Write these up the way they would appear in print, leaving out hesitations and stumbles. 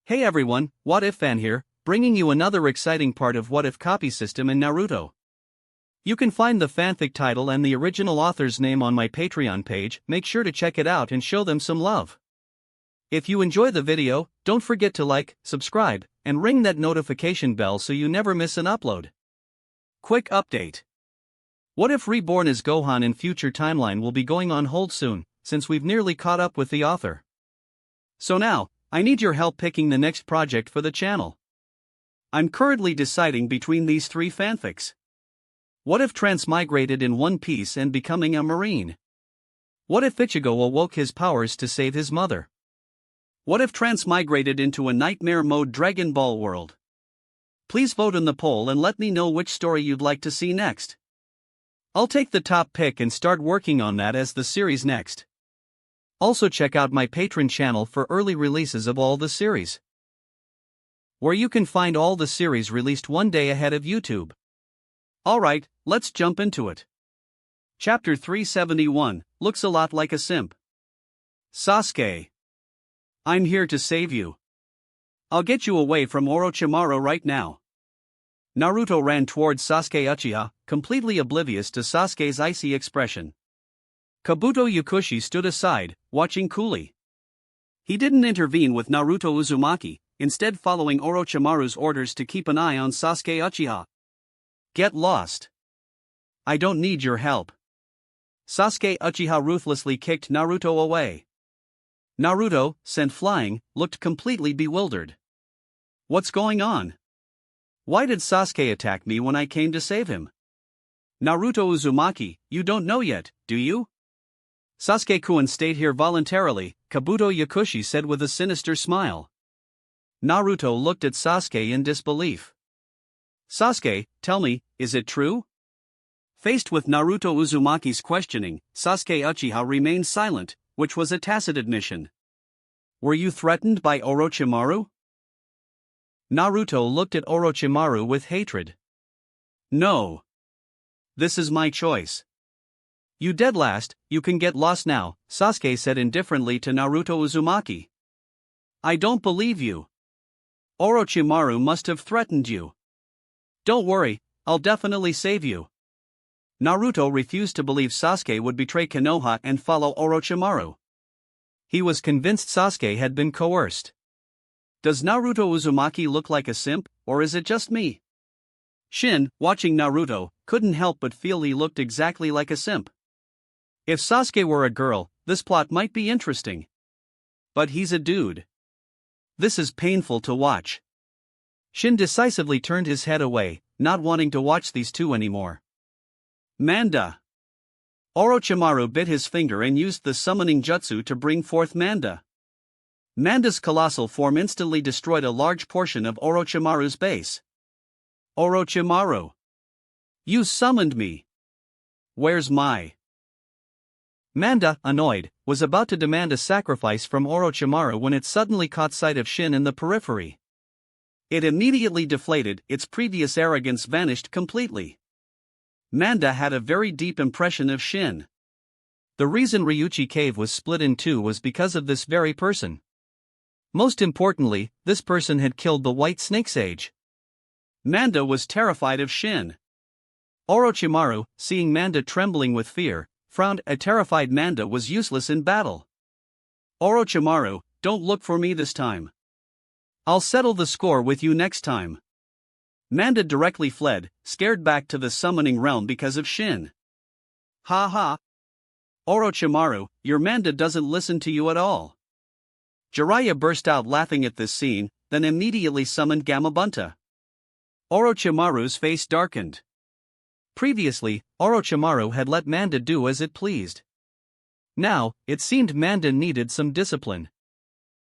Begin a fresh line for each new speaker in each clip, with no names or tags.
Hey everyone, What If Fan here, bringing you another exciting part of What If copy system in Naruto. You can find the fanfic title and the original author's name on my Patreon page. Make sure to check it out and show them some love. If you enjoy the video, don't forget to like, subscribe, and ring that notification bell so you never miss an upload. Quick update. What If Reborn as Gohan in future timeline will be going on hold soon, since we've nearly caught up with the author. So now, I need your help picking the next project for the channel. I'm currently deciding between these three fanfics. What if Transmigrated in One Piece and becoming a Marine? What if Ichigo awoke his powers to save his mother? What if Transmigrated into a nightmare mode Dragon Ball world? Please vote in the poll and let me know which story you'd like to see next. I'll take the top pick and start working on that as the series next. Also check out my Patreon channel for early releases of all the series, where you can find all the series released one day ahead of YouTube. Alright, let's jump into it. Chapter 371, looks a lot like a simp. Sasuke. I'm here to save you. I'll get you away from Orochimaru right now. Naruto ran towards Sasuke Uchiha, completely oblivious to Sasuke's icy expression. Kabuto Yakushi stood aside, watching coolly. He didn't intervene with Naruto Uzumaki, instead following Orochimaru's orders to keep an eye on Sasuke Uchiha. Get lost. I don't need your help. Sasuke Uchiha ruthlessly kicked Naruto away. Naruto, sent flying, looked completely bewildered. What's going on? Why did Sasuke attack me when I came to save him? Naruto Uzumaki, you don't know yet, do you? Sasuke-kun stayed here voluntarily, Kabuto Yakushi said with a sinister smile. Naruto looked at Sasuke in disbelief. Sasuke, tell me, is it true? Faced with Naruto Uzumaki's questioning, Sasuke Uchiha remained silent, which was a tacit admission. Were you threatened by Orochimaru? Naruto looked at Orochimaru with hatred. No. This is my choice. You dead last, you can get lost now, Sasuke said indifferently to Naruto Uzumaki. I don't believe you. Orochimaru must have threatened you. Don't worry, I'll definitely save you. Naruto refused to believe Sasuke would betray Konoha and follow Orochimaru. He was convinced Sasuke had been coerced. Does Naruto Uzumaki look like a simp, or is it just me? Shin, watching Naruto, couldn't help but feel he looked exactly like a simp. If Sasuke were a girl, this plot might be interesting. But he's a dude. This is painful to watch. Shin decisively turned his head away, not wanting to watch these two anymore. Manda. Orochimaru bit his finger and used the summoning jutsu to bring forth Manda. Manda's colossal form instantly destroyed a large portion of Orochimaru's base. Orochimaru. You summoned me. Where's my... Manda, annoyed, was about to demand a sacrifice from Orochimaru when it suddenly caught sight of Shin in the periphery. It immediately deflated, its previous arrogance vanished completely. Manda had a very deep impression of Shin. The reason Ryuchi Cave was split in two was because of this very person. Most importantly, this person had killed the White Snake Sage. Manda was terrified of Shin. Orochimaru, seeing Manda trembling with fear, frowned. A terrified Manda was useless in battle. Orochimaru, don't look for me this time. I'll settle the score with you next time. Manda directly fled, scared back to the summoning realm because of Shin. Ha ha. Orochimaru, your Manda doesn't listen to you at all. Jiraiya burst out laughing at this scene, then immediately summoned Gamabunta. Orochimaru's face darkened. Previously, Orochimaru had let Manda do as it pleased. Now, it seemed Manda needed some discipline.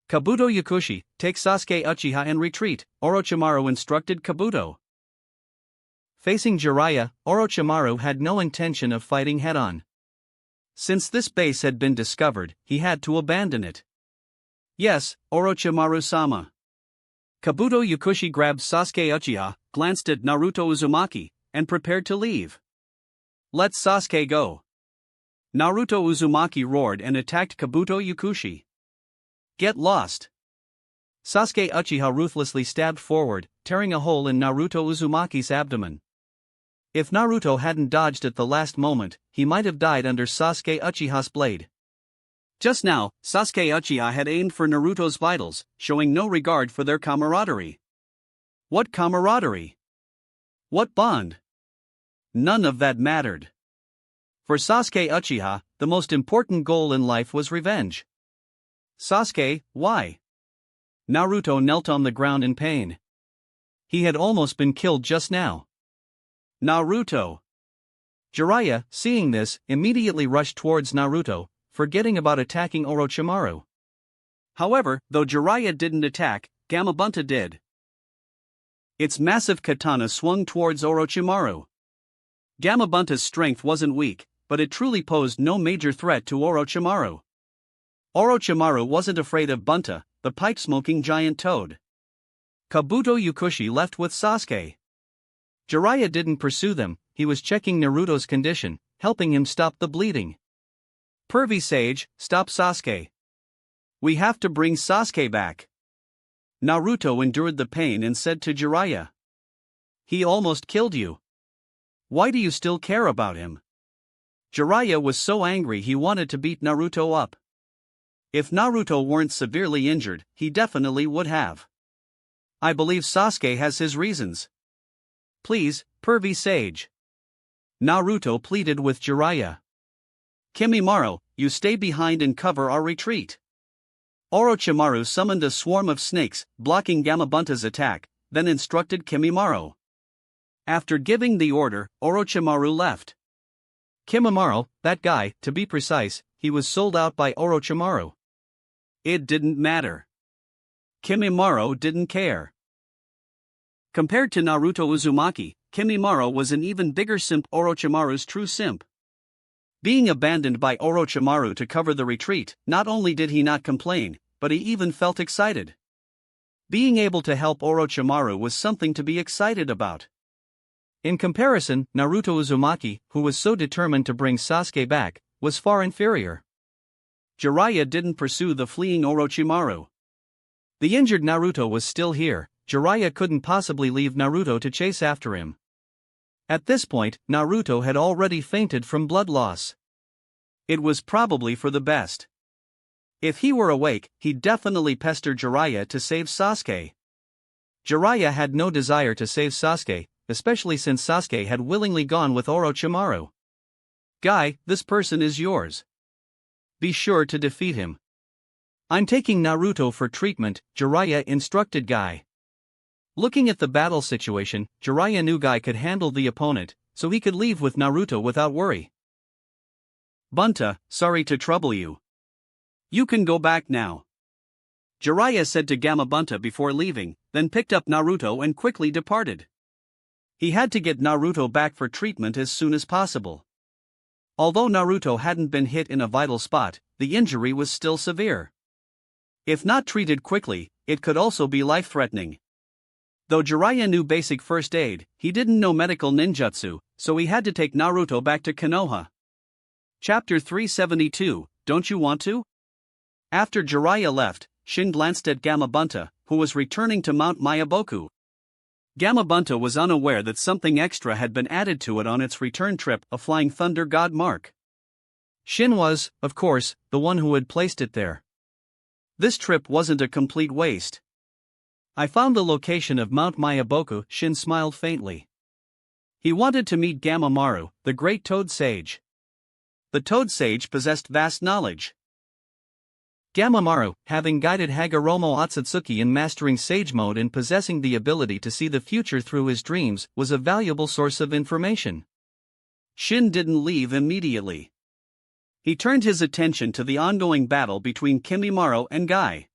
Kabuto Yakushi, take Sasuke Uchiha and retreat, Orochimaru instructed Kabuto. Facing Jiraiya, Orochimaru had no intention of fighting head-on. Since this base had been discovered, he had to abandon it. Yes, Orochimaru-sama. Kabuto Yakushi grabbed Sasuke Uchiha, glanced at Naruto Uzumaki, and prepared to leave. Let Sasuke go. Naruto Uzumaki roared and attacked Kabuto Yakushi. Get lost. Sasuke Uchiha ruthlessly stabbed forward, tearing a hole in Naruto Uzumaki's abdomen. If Naruto hadn't dodged at the last moment, he might have died under Sasuke Uchiha's blade. Just now, Sasuke Uchiha had aimed for Naruto's vitals, showing no regard for their camaraderie. What camaraderie? What bond? None of that mattered. For Sasuke Uchiha, the most important goal in life was revenge. Sasuke, why? Naruto knelt on the ground in pain. He had almost been killed just now. Naruto. Jiraiya, seeing this, immediately rushed towards Naruto, forgetting about attacking Orochimaru. However, though Jiraiya didn't attack, Gamabunta did. Its massive katana swung towards Orochimaru. Gamabunta's strength wasn't weak, but it truly posed no major threat to Orochimaru. Orochimaru wasn't afraid of Bunta, the pipe-smoking giant toad. Kabuto Yukushi left with Sasuke. Jiraiya didn't pursue them, he was checking Naruto's condition, helping him stop the bleeding. Pervy Sage, stop Sasuke. We have to bring Sasuke back. Naruto endured the pain and said to Jiraiya. He almost killed you. Why do you still care about him? Jiraiya was so angry he wanted to beat Naruto up. If Naruto weren't severely injured, he definitely would have. I believe Sasuke has his reasons. Please, Pervy Sage. Naruto pleaded with Jiraiya. Kimimaro, you stay behind and cover our retreat. Orochimaru summoned a swarm of snakes, blocking Gamabunta's attack, then instructed Kimimaro. After giving the order, Orochimaru left. Kimimaro, that guy, to be precise, he was sold out by Orochimaru. It didn't matter. Kimimaro didn't care. Compared to Naruto Uzumaki, Kimimaro was an even bigger simp, Orochimaru's true simp. Being abandoned by Orochimaru to cover the retreat, not only did he not complain, but he even felt excited. Being able to help Orochimaru was something to be excited about. In comparison, Naruto Uzumaki, who was so determined to bring Sasuke back, was far inferior. Jiraiya didn't pursue the fleeing Orochimaru. The injured Naruto was still here, Jiraiya couldn't possibly leave Naruto to chase after him. At this point, Naruto had already fainted from blood loss. It was probably for the best. If he were awake, he'd definitely pester Jiraiya to save Sasuke. Jiraiya had no desire to save Sasuke, especially since Sasuke had willingly gone with Orochimaru. Guy, this person is yours. Be sure to defeat him. I'm taking Naruto for treatment, Jiraiya instructed Guy. Looking at the battle situation, Jiraiya knew Guy could handle the opponent, so he could leave with Naruto without worry. Bunta, sorry to trouble you. You can go back now. Jiraiya said to Gamabunta before leaving, then picked up Naruto and quickly departed. He had to get Naruto back for treatment as soon as possible. Although Naruto hadn't been hit in a vital spot, the injury was still severe. If not treated quickly, it could also be life-threatening. Though Jiraiya knew basic first aid, he didn't know medical ninjutsu, so he had to take Naruto back to Konoha. Chapter 372, Don't You Want To? After Jiraiya left, Shin glanced at Gamabunta, who was returning to Mount Myaboku. Gamabunta was unaware that something extra had been added to it on its return trip, a Flying Thunder God mark. Shin was, of course, the one who had placed it there. This trip wasn't a complete waste. I found the location of Mount Myaboku, Shin smiled faintly. He wanted to meet Gamamaru, the great Toad Sage. The Toad Sage possessed vast knowledge. Gamamaru, having guided Hagoromo Otsutsuki in mastering Sage Mode and possessing the ability to see the future through his dreams, was a valuable source of information. Shin didn't leave immediately. He turned his attention to the ongoing battle between Kimimaro and Guy.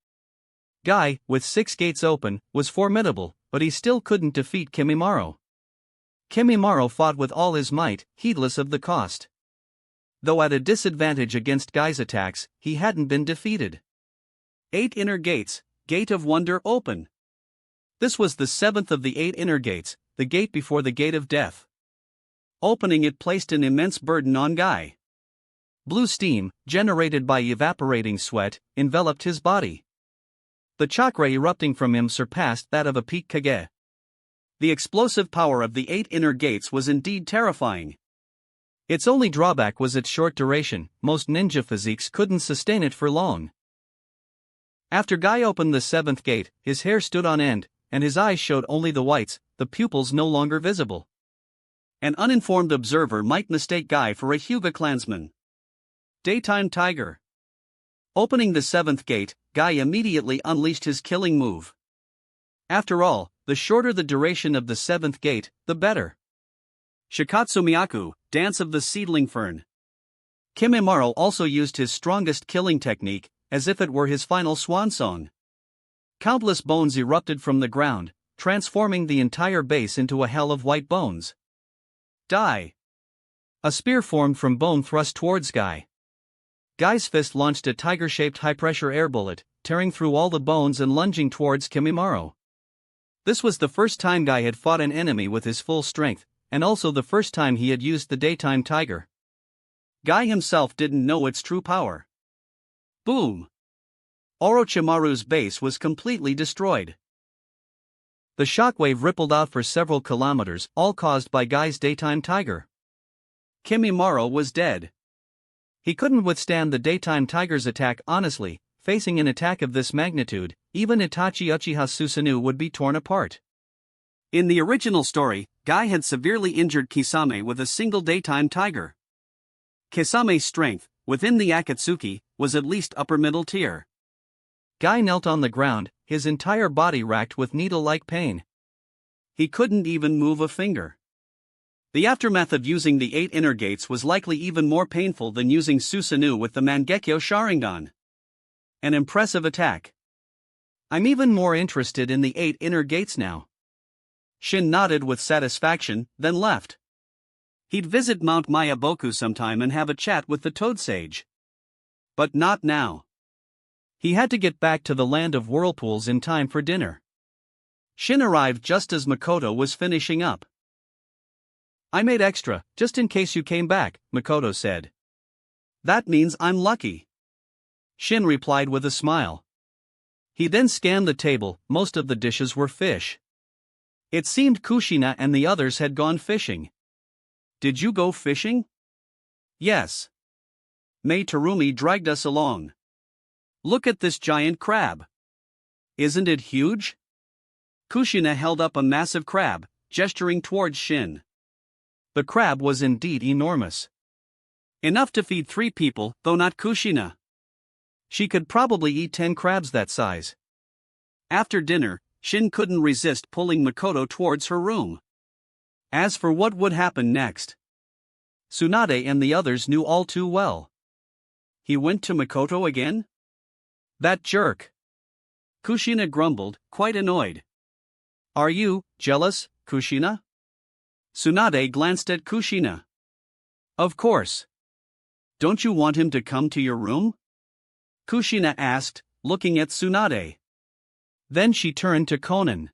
Guy, with 6 gates open, was formidable, but he still couldn't defeat Kimimaro. Kimimaro fought with all his might, heedless of the cost. Though at a disadvantage against Guy's attacks, he hadn't been defeated. 8 inner gates, Gate of Wonder open. This was the 7th of the 8 inner gates, the gate before the Gate of Death. Opening it placed an immense burden on Guy. Blue steam, generated by evaporating sweat, enveloped his body. The chakra erupting from him surpassed that of a peak Kage. The explosive power of the 8 inner gates was indeed terrifying. Its only drawback was its short duration. Most ninja physiques couldn't sustain it for long. After Guy opened the 7th gate, his hair stood on end, and his eyes showed only the whites, the pupils no longer visible. An uninformed observer might mistake Guy for a Hyuga clansman. Daytime Tiger. Opening the 7th gate, Guy immediately unleashed his killing move. After all, the shorter the duration of the 7th gate, the better. Shikatsumiyaku, Dance of the Seedling Fern. Kimimaro also used his strongest killing technique, as if it were his final swan song. Countless bones erupted from the ground, transforming the entire base into a hell of white bones. Die! A spear formed from bone thrust towards Guy. Guy's fist launched a tiger-shaped high-pressure air bullet, tearing through all the bones and lunging towards Kimimaro. This was the first time Guy had fought an enemy with his full strength, and also the first time he had used the Daytime Tiger. Guy himself didn't know its true power. Boom! Orochimaru's base was completely destroyed. The shockwave rippled out for several kilometers, all caused by Guy's Daytime Tiger. Kimimaro was dead. He couldn't withstand the Daytime Tiger's attack honestly. Facing an attack of this magnitude, even Itachi Uchiha Susanoo would be torn apart. In the original story, Guy had severely injured Kisame with a single Daytime Tiger. Kisame's strength, within the Akatsuki, was at least upper middle tier. Guy knelt on the ground, his entire body racked with needle-like pain. He couldn't even move a finger. The aftermath of using the 8 inner gates was likely even more painful than using Susanoo with the Mangekyo Sharingan. An impressive attack. I'm even more interested in the 8 inner gates now. Shin nodded with satisfaction, then left. He'd visit Mount Mayaboku sometime and have a chat with the Toad Sage. But not now. He had to get back to the land of whirlpools in time for dinner. Shin arrived just as Makoto was finishing up. I made extra, just in case you came back, Makoto said. That means I'm lucky. Shin replied with a smile. He then scanned the table. Most of the dishes were fish. It seemed Kushina and the others had gone fishing. Did you go fishing? Yes. Mei Terumi dragged us along. Look at this giant crab. Isn't it huge? Kushina held up a massive crab, gesturing towards Shin. The crab was indeed enormous. Enough to feed 3 people, though not Kushina. She could probably eat 10 crabs that size. After dinner, Shin couldn't resist pulling Makoto towards her room. As for what would happen next, Tsunade and the others knew all too well. He went to Makoto again? That jerk. Kushina grumbled, quite annoyed. Are you jealous, Kushina? Tsunade glanced at Kushina. Of course. Don't you want him to come to your room? Kushina asked, looking at Tsunade. Then she turned to Konan.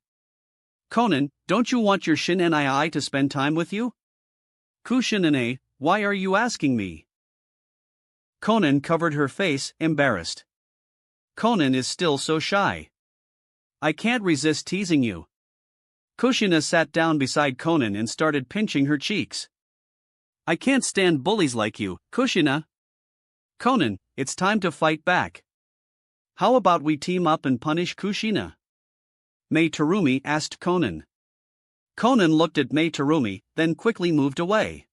Konan, don't you want your Shin Nii to spend time with you? Kushina, why are you asking me? Konan covered her face, embarrassed. Konan is still so shy. I can't resist teasing you. Kushina sat down beside Konan and started pinching her cheeks. I can't stand bullies like you, Kushina. Konan, it's time to fight back. How about we team up and punish Kushina? Mei Terumi asked Konan. Konan looked at Mei Terumi, then quickly moved away.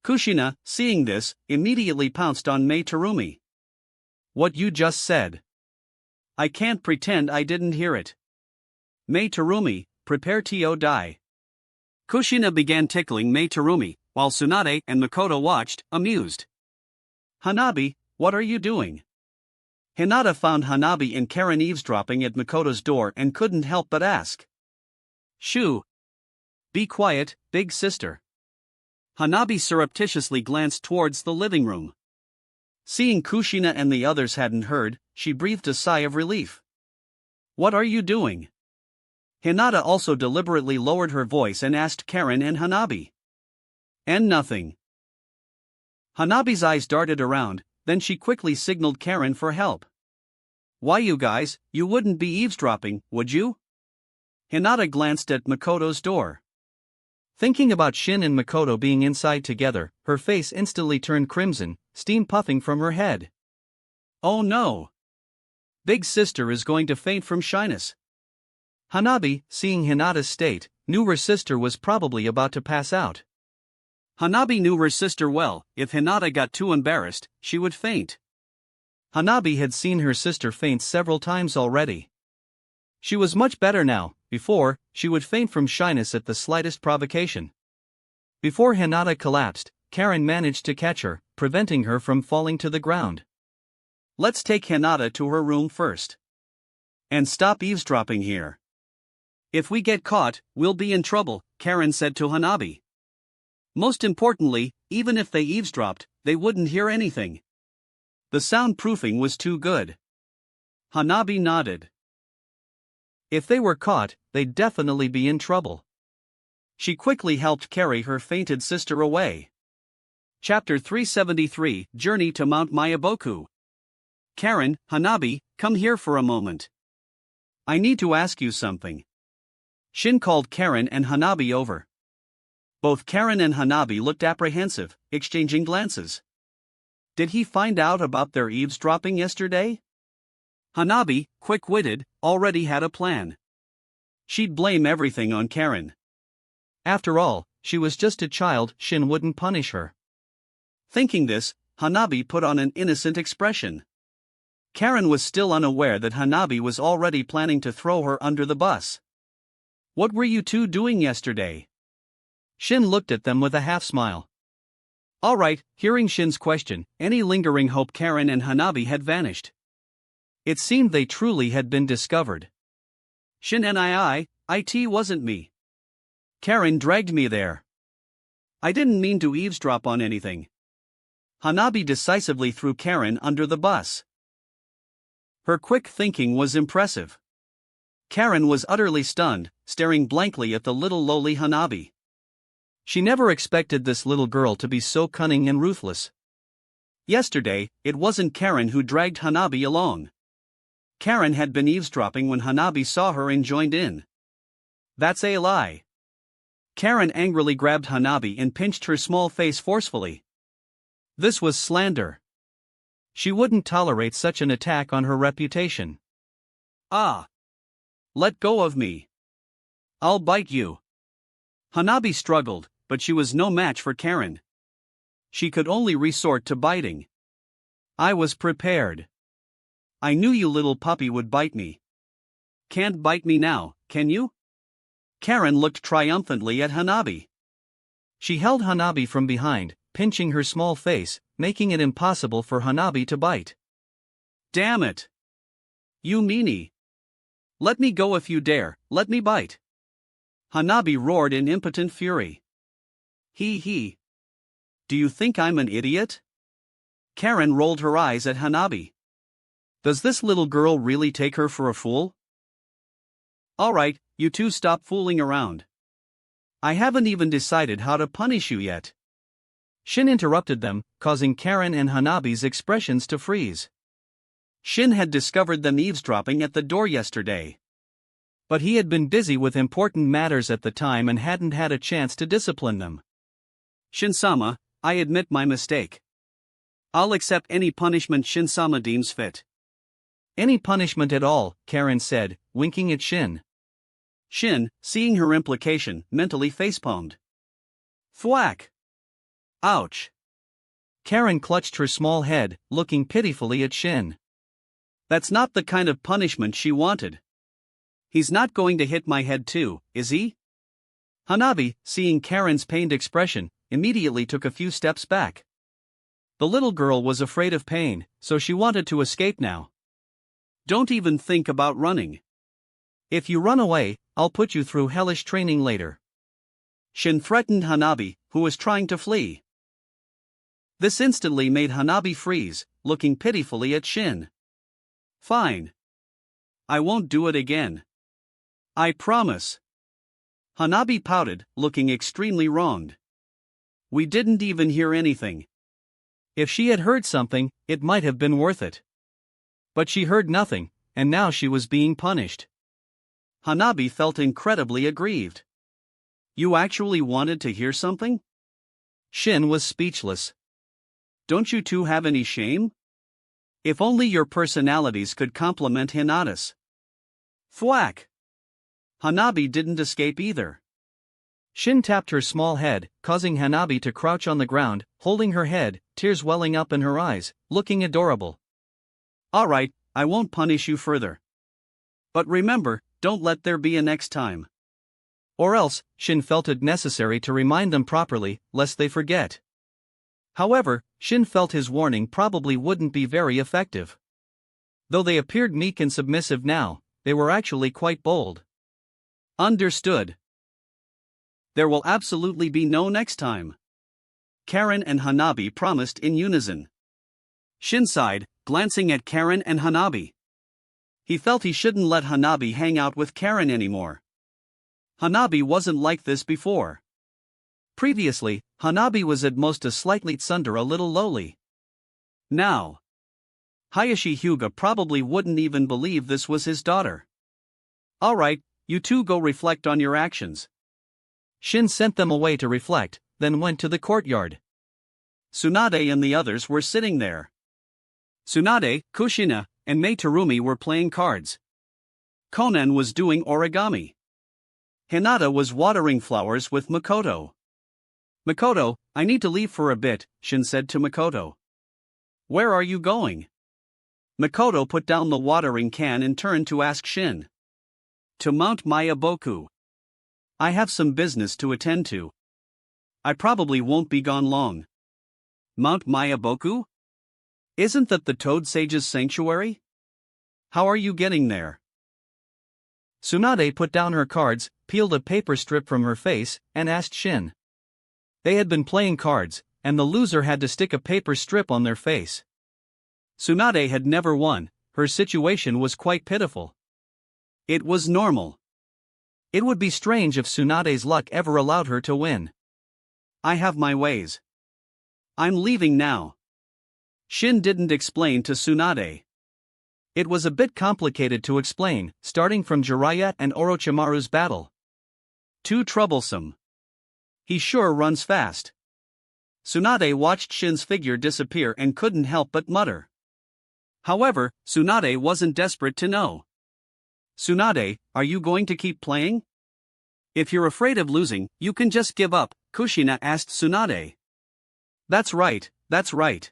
Kushina, seeing this, immediately pounced on Mei Terumi. What you just said. I can't pretend I didn't hear it. Mei Terumi, prepare to die. Kushina began tickling Mei Terumi, while Tsunade and Makoto watched, amused. Hanabi, what are you doing? Hinata found Hanabi and Karen eavesdropping at Makoto's door and couldn't help but ask. Shoo! Be quiet, big sister. Hanabi surreptitiously glanced towards the living room. Seeing Kushina and the others hadn't heard, she breathed a sigh of relief. What are you doing? Hinata also deliberately lowered her voice and asked Karen and Hanabi. And nothing. Hanabi's eyes darted around, then she quickly signaled Karen for help. Why you guys, you wouldn't be eavesdropping, would you? Hinata glanced at Makoto's door. Thinking about Shin and Makoto being inside together, her face instantly turned crimson, steam puffing from her head. Oh no! Big sister is going to faint from shyness. Hanabi, seeing Hinata's state, knew her sister was probably about to pass out. Hanabi knew her sister well. If Hinata got too embarrassed, she would faint. Hanabi had seen her sister faint several times already. She was much better now. Before, she would faint from shyness at the slightest provocation. Before Hinata collapsed, Karen managed to catch her, preventing her from falling to the ground. Let's take Hinata to her room first. And stop eavesdropping here. If we get caught, we'll be in trouble, Karen said to Hanabi. Most importantly, even if they eavesdropped, they wouldn't hear anything. The soundproofing was too good. Hanabi nodded. If they were caught, they'd definitely be in trouble. She quickly helped carry her fainted sister away. Chapter 373, Journey to Mount Mayaboku. Karen, Hanabi, come here for a moment. I need to ask you something. Shin called Karen and Hanabi over. Both Karen and Hanabi looked apprehensive, exchanging glances. Did he find out about their eavesdropping yesterday? Hanabi, quick-witted, already had a plan. She'd blame everything on Karen. After all, she was just a child. Shin wouldn't punish her. Thinking this, Hanabi put on an innocent expression. Karen was still unaware that Hanabi was already planning to throw her under the bus. What were you two doing yesterday? Shin looked at them with a half-smile. Alright, hearing Shin's question, any lingering hope Karen and Hanabi had vanished. It seemed they truly had been discovered. Shin it wasn't me. Karen dragged me there. I didn't mean to eavesdrop on anything. Hanabi decisively threw Karen under the bus. Her quick thinking was impressive. Karen was utterly stunned, staring blankly at the little lowly Hanabi. She never expected this little girl to be so cunning and ruthless. Yesterday, it wasn't Karen who dragged Hanabi along. Karen had been eavesdropping when Hanabi saw her and joined in. That's a lie. Karen angrily grabbed Hanabi and pinched her small face forcefully. This was slander. She wouldn't tolerate such an attack on her reputation. Ah! Let go of me. I'll bite you. Hanabi struggled, but she was no match for Karen. She could only resort to biting. I was prepared. I knew you little puppy would bite me. Can't bite me now, can you? Karen looked triumphantly at Hanabi. She held Hanabi from behind, pinching her small face, making it impossible for Hanabi to bite. Damn it! You meanie! Let me go if you dare, let me bite! Hanabi roared in impotent fury. He. Do you think I'm an idiot? Karen rolled her eyes at Hanabi. Does this little girl really take her for a fool? Alright, you two stop fooling around. I haven't even decided how to punish you yet. Shin interrupted them, causing Karen and Hanabi's expressions to freeze. Shin had discovered them eavesdropping at the door yesterday. But he had been busy with important matters at the time and hadn't had a chance to discipline them. Shin-sama, I admit my mistake. I'll accept any punishment Shin-sama deems fit. Any punishment at all, Karen said, winking at Shin. Shin, seeing her implication, mentally facepalmed. Thwack! Ouch! Karen clutched her small head, looking pitifully at Shin. That's not the kind of punishment she wanted. He's not going to hit my head too, is he? Hanabi, seeing Karen's pained expression, immediately took a few steps back. The little girl was afraid of pain, so she wanted to escape now. Don't even think about running. If you run away, I'll put you through hellish training later. Shin threatened Hanabi, who was trying to flee. This instantly made Hanabi freeze, looking pitifully at Shin. Fine. I won't do it again. I promise. Hanabi pouted, looking extremely wronged. We didn't even hear anything. If she had heard something, it might have been worth it. But she heard nothing, and now she was being punished. Hanabi felt incredibly aggrieved. You actually wanted to hear something? Shin was speechless. Don't you two have any shame? If only your personalities could complement Hinata's. Thwack! Hanabi didn't escape either. Shin tapped her small head, causing Hanabi to crouch on the ground, holding her head, tears welling up in her eyes, looking adorable. Alright, I won't punish you further. But remember, don't let there be a next time. Or else, Shin felt it necessary to remind them properly, lest they forget. However, Shin felt his warning probably wouldn't be very effective. Though they appeared meek and submissive now, they were actually quite bold. Understood. There will absolutely be no next time. Karen and Hanabi promised in unison. Shin sighed, glancing at Karen and Hanabi. He felt he shouldn't let Hanabi hang out with Karen anymore. Hanabi wasn't like this before. Previously, Hanabi was at most a slightly tsundere, a little lowly. Now, Hayashi Hyuga probably wouldn't even believe this was his daughter. Alright, you two go reflect on your actions. Shin sent them away to reflect, then went to the courtyard. Tsunade and the others were sitting there. Tsunade, Kushina, and Mei Terumi were playing cards. Konan was doing origami. Hinata was watering flowers with Makoto. Makoto, I need to leave for a bit, Shin said to Makoto. Where are you going? Makoto put down the watering can and turned to ask Shin. To Mount Mayaboku. I have some business to attend to. I probably won't be gone long. Mount Mayaboku? Isn't that the Toad Sage's sanctuary? How are you getting there? Tsunade put down her cards, peeled a paper strip from her face, and asked Shin. They had been playing cards, and the loser had to stick a paper strip on their face. Tsunade had never won, her situation was quite pitiful. It was normal. It would be strange if Tsunade's luck ever allowed her to win. I have my ways. I'm leaving now. Shin didn't explain to Tsunade. It was a bit complicated to explain, starting from Jiraiya and Orochimaru's battle. Too troublesome. He sure runs fast. Tsunade watched Shin's figure disappear and couldn't help but mutter. However, Tsunade wasn't desperate to know. Tsunade, are you going to keep playing? If you're afraid of losing, you can just give up, Kushina asked Tsunade. That's right, that's right.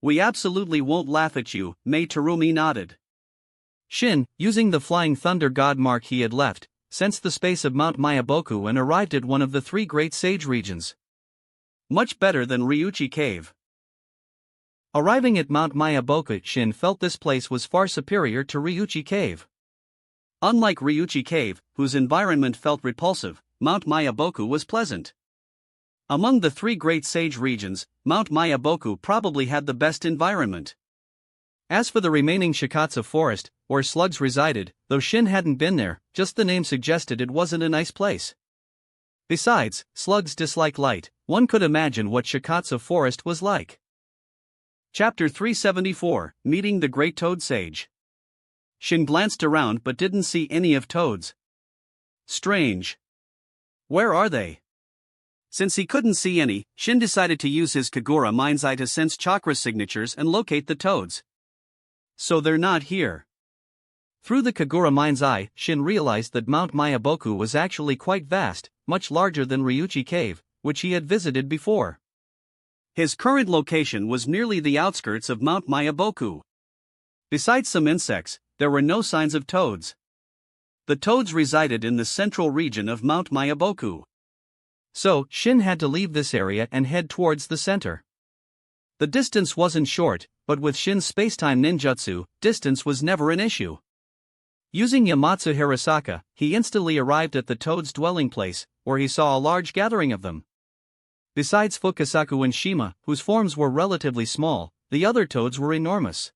We absolutely won't laugh at you, Mei Terumi nodded. Shin, using the flying thunder god mark he had left, sensed the space of Mount Mayaboku and arrived at one of the three great sage regions. Much better than Ryuchi Cave. Arriving at Mount Mayaboku, Shin felt this place was far superior to Ryuchi Cave. Unlike Ryuchi Cave, whose environment felt repulsive, Mount Mayaboku was pleasant. Among the three great sage regions, Mount Mayaboku probably had the best environment. As for the remaining Shikatsu forest, where slugs resided, though Shin hadn't been there, just the name suggested it wasn't a nice place. Besides, slugs dislike light, one could imagine what Shikatsu forest was like. Chapter 374, Meeting the Great Toad Sage. Shin glanced around but didn't see any of toads. Strange. Where are they? Since he couldn't see any, Shin decided to use his Kagura mind's eye to sense chakra signatures and locate the toads. So they're not here. Through the Kagura mind's eye, Shin realized that Mount Mayaboku was actually quite vast, much larger than Ryuchi Cave, which he had visited before. His current location was nearly the outskirts of Mount Mayaboku. Besides some insects, there were no signs of toads. The toads resided in the central region of Mount Mayaboku. So, Shin had to leave this area and head towards the center. The distance wasn't short, but with Shin's space-time ninjutsu, distance was never an issue. Using Yamatsu Hirasaka, he instantly arrived at the toads' dwelling place, where he saw a large gathering of them. Besides Fukasaku and Shima, whose forms were relatively small, the other toads were enormous.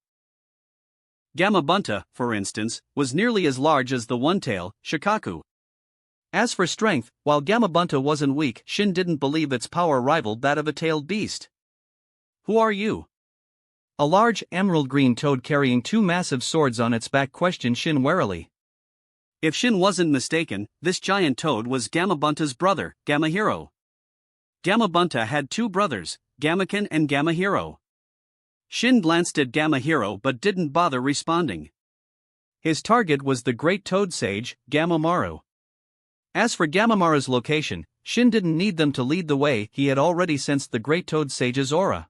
Gamabunta, for instance, was nearly as large as the one-tail, Shikaku. As for strength, while Gamabunta wasn't weak, Shin didn't believe its power rivaled that of a tailed beast. Who are you? A large, emerald-green toad carrying two massive swords on its back questioned Shin warily. If Shin wasn't mistaken, this giant toad was Gamabunta's brother, Gamahiro. Gamabunta had two brothers, Gamaken and Gamahiro. Shin glanced at Gamahiro but didn't bother responding. His target was the great toad sage, Gamamaru. As for Gamamaru's location, Shin didn't need them to lead the way, he had already sensed the great toad sage's aura.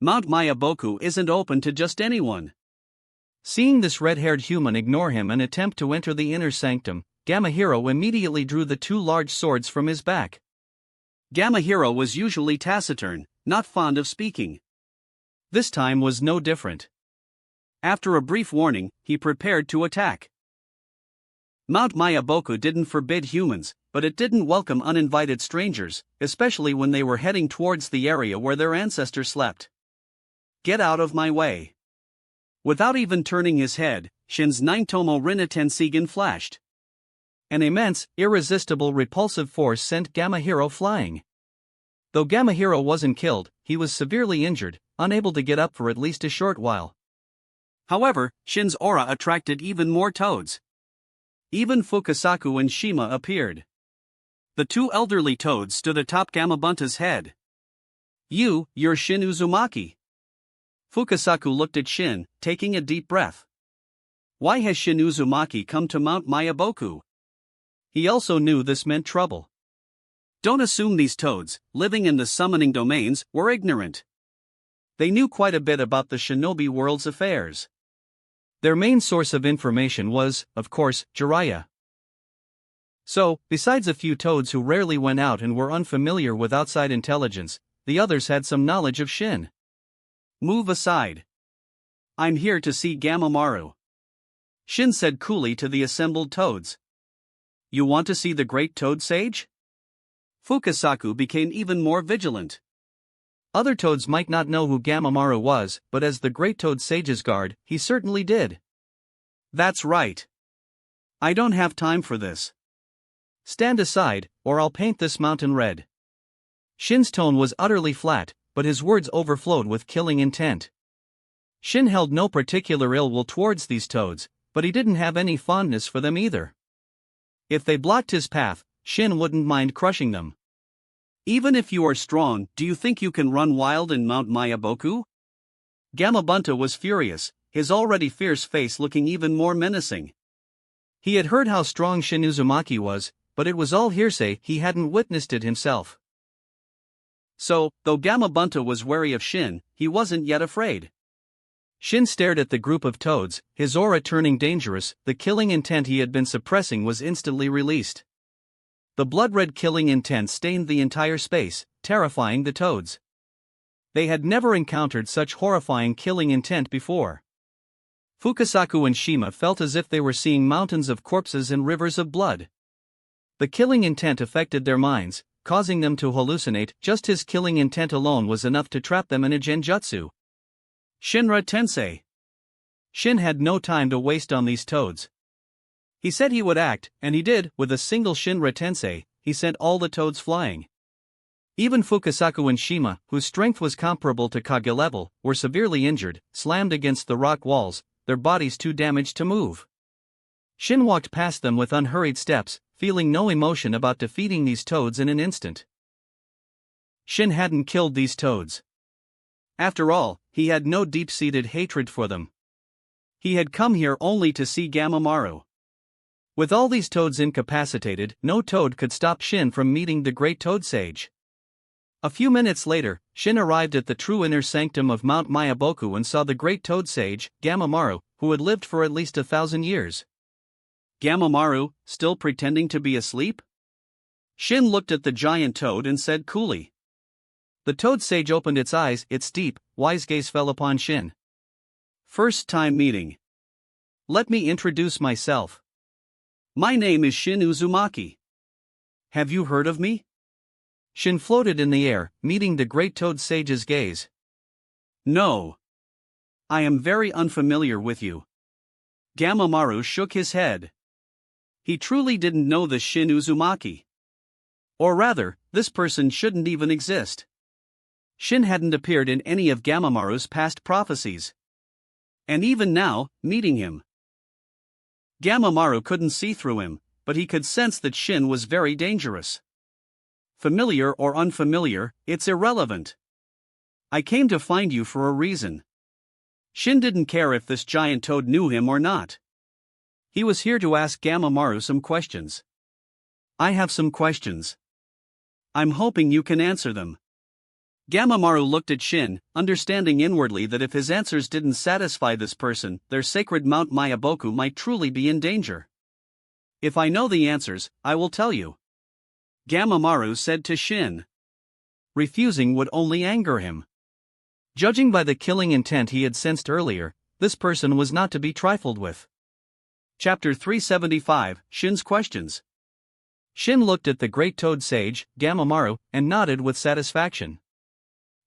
Mount Mayaboku isn't open to just anyone. Seeing this red-haired human ignore him and attempt to enter the inner sanctum, Gamahiro immediately drew the two large swords from his back. Gamahiro was usually taciturn, not fond of speaking. This time was no different. After a brief warning, he prepared to attack. Mount Mayaboku didn't forbid humans, but it didn't welcome uninvited strangers, especially when they were heading towards the area where their ancestors slept. Get out of my way. Without even turning his head, Shin's Ninetomo Rinnetensegan flashed. An immense, irresistible repulsive force sent Gamahiro flying. Though Gamahiro wasn't killed, he was severely injured, unable to get up for at least a short while. However, Shin's aura attracted even more toads. Even Fukasaku and Shima appeared. The two elderly toads stood atop Gamabunta's head. You're Shin Uzumaki. Fukasaku looked at Shin, taking a deep breath. Why has Shin Uzumaki come to Mount Mayaboku? He also knew this meant trouble. Don't assume these toads, living in the summoning domains, were ignorant. They knew quite a bit about the shinobi world's affairs. Their main source of information was, of course, Jiraiya. So, besides a few toads who rarely went out and were unfamiliar with outside intelligence, the others had some knowledge of Shin. Move aside. I'm here to see Gamamaru. Shin said coolly to the assembled toads. You want to see the great toad sage? Fukasaku became even more vigilant. Other toads might not know who Gamamaru was, but as the great toad sage's guard, he certainly did. That's right. I don't have time for this. Stand aside, or I'll paint this mountain red. Shin's tone was utterly flat, but his words overflowed with killing intent. Shin held no particular ill will towards these toads, but he didn't have any fondness for them either. If they blocked his path, Shin wouldn't mind crushing them. Even if you are strong, do you think you can run wild in Mount Mayaboku? Gamabunta was furious, his already fierce face looking even more menacing. He had heard how strong Shin Uzumaki was, but it was all hearsay, he hadn't witnessed it himself. So, though Gamabunta was wary of Shin, he wasn't yet afraid. Shin stared at the group of toads, his aura turning dangerous, the killing intent he had been suppressing was instantly released. The blood-red killing intent stained the entire space, terrifying the toads. They had never encountered such horrifying killing intent before. Fukasaku and Shima felt as if they were seeing mountains of corpses and rivers of blood. The killing intent affected their minds, causing them to hallucinate. Just his killing intent alone was enough to trap them in a genjutsu. Shinra Tensei. Shin had no time to waste on these toads. He said he would act, and he did. With a single Shinra Tensei, he sent all the toads flying. Even Fukasaku and Shima, whose strength was comparable to Kage level, were severely injured, slammed against the rock walls, their bodies too damaged to move. Shin walked past them with unhurried steps, feeling no emotion about defeating these toads in an instant. Shin hadn't killed these toads. After all, he had no deep-seated hatred for them. He had come here only to see Gamamaru. With all these toads incapacitated, no toad could stop Shin from meeting the great toad sage. A few minutes later, Shin arrived at the true inner sanctum of Mount Mayaboku and saw the great toad sage, Gamamaru, who had lived for at least 1,000 years. Gamamaru, still pretending to be asleep? Shin looked at the giant toad and said coolly. The toad sage opened its eyes, its deep, wise gaze fell upon Shin. First time meeting. Let me introduce myself. My name is Shin Uzumaki. Have you heard of me? Shin floated in the air, meeting the great toad sage's gaze. No. I am very unfamiliar with you. Gamamaru shook his head. He truly didn't know the Shin Uzumaki. Or rather, this person shouldn't even exist. Shin hadn't appeared in any of Gamamaru's past prophecies. And even now, meeting him, Gamamaru couldn't see through him, but he could sense that Shin was very dangerous. Familiar or unfamiliar, it's irrelevant. I came to find you for a reason. Shin didn't care if this giant toad knew him or not. He was here to ask Gamamaru some questions. I have some questions. I'm hoping you can answer them. Gamamaru looked at Shin, understanding inwardly that if his answers didn't satisfy this person, their sacred Mount Mayaboku might truly be in danger. If I know the answers, I will tell you, Gamamaru said to Shin. Refusing would only anger him. Judging by the killing intent he had sensed earlier, this person was not to be trifled with. Chapter 375, Shin's Questions. Shin looked at the great toad sage, Gamamaru, and nodded with satisfaction.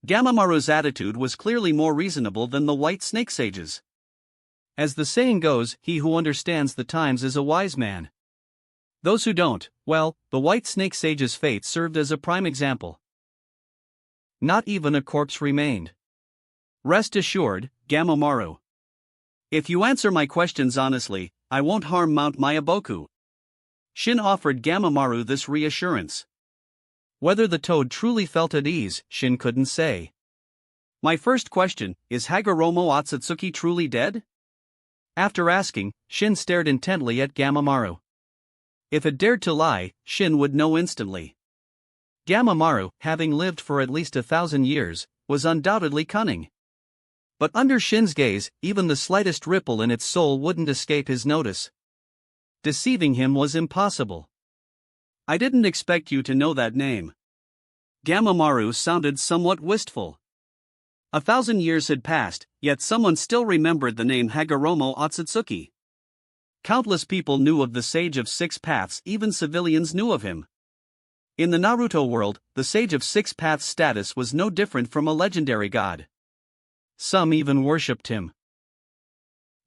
Gamamaru's attitude was clearly more reasonable than the white snake sage's. As the saying goes, he who understands the times is a wise man. Those who don't, well, the white snake sage's fate served as a prime example. Not even a corpse remained. Rest assured, Gamamaru. If you answer my questions honestly, I won't harm Mount Mayaboku. Shin offered Gamamaru this reassurance. Whether the toad truly felt at ease, Shin couldn't say. My first question, is Hagoromo Otsutsuki truly dead? After asking, Shin stared intently at Gamamaru. If it dared to lie, Shin would know instantly. Gamamaru, having lived for at least 1,000 years, was undoubtedly cunning. But under Shin's gaze, even the slightest ripple in its soul wouldn't escape his notice. Deceiving him was impossible. I didn't expect you to know that name. Gamamaru sounded somewhat wistful. 1,000 years had passed, yet someone still remembered the name Hagoromo Otsutsuki. Countless people knew of the Sage of Six Paths, even civilians knew of him. In the Naruto world, the Sage of Six Paths' status was no different from a legendary god. Some even worshipped him.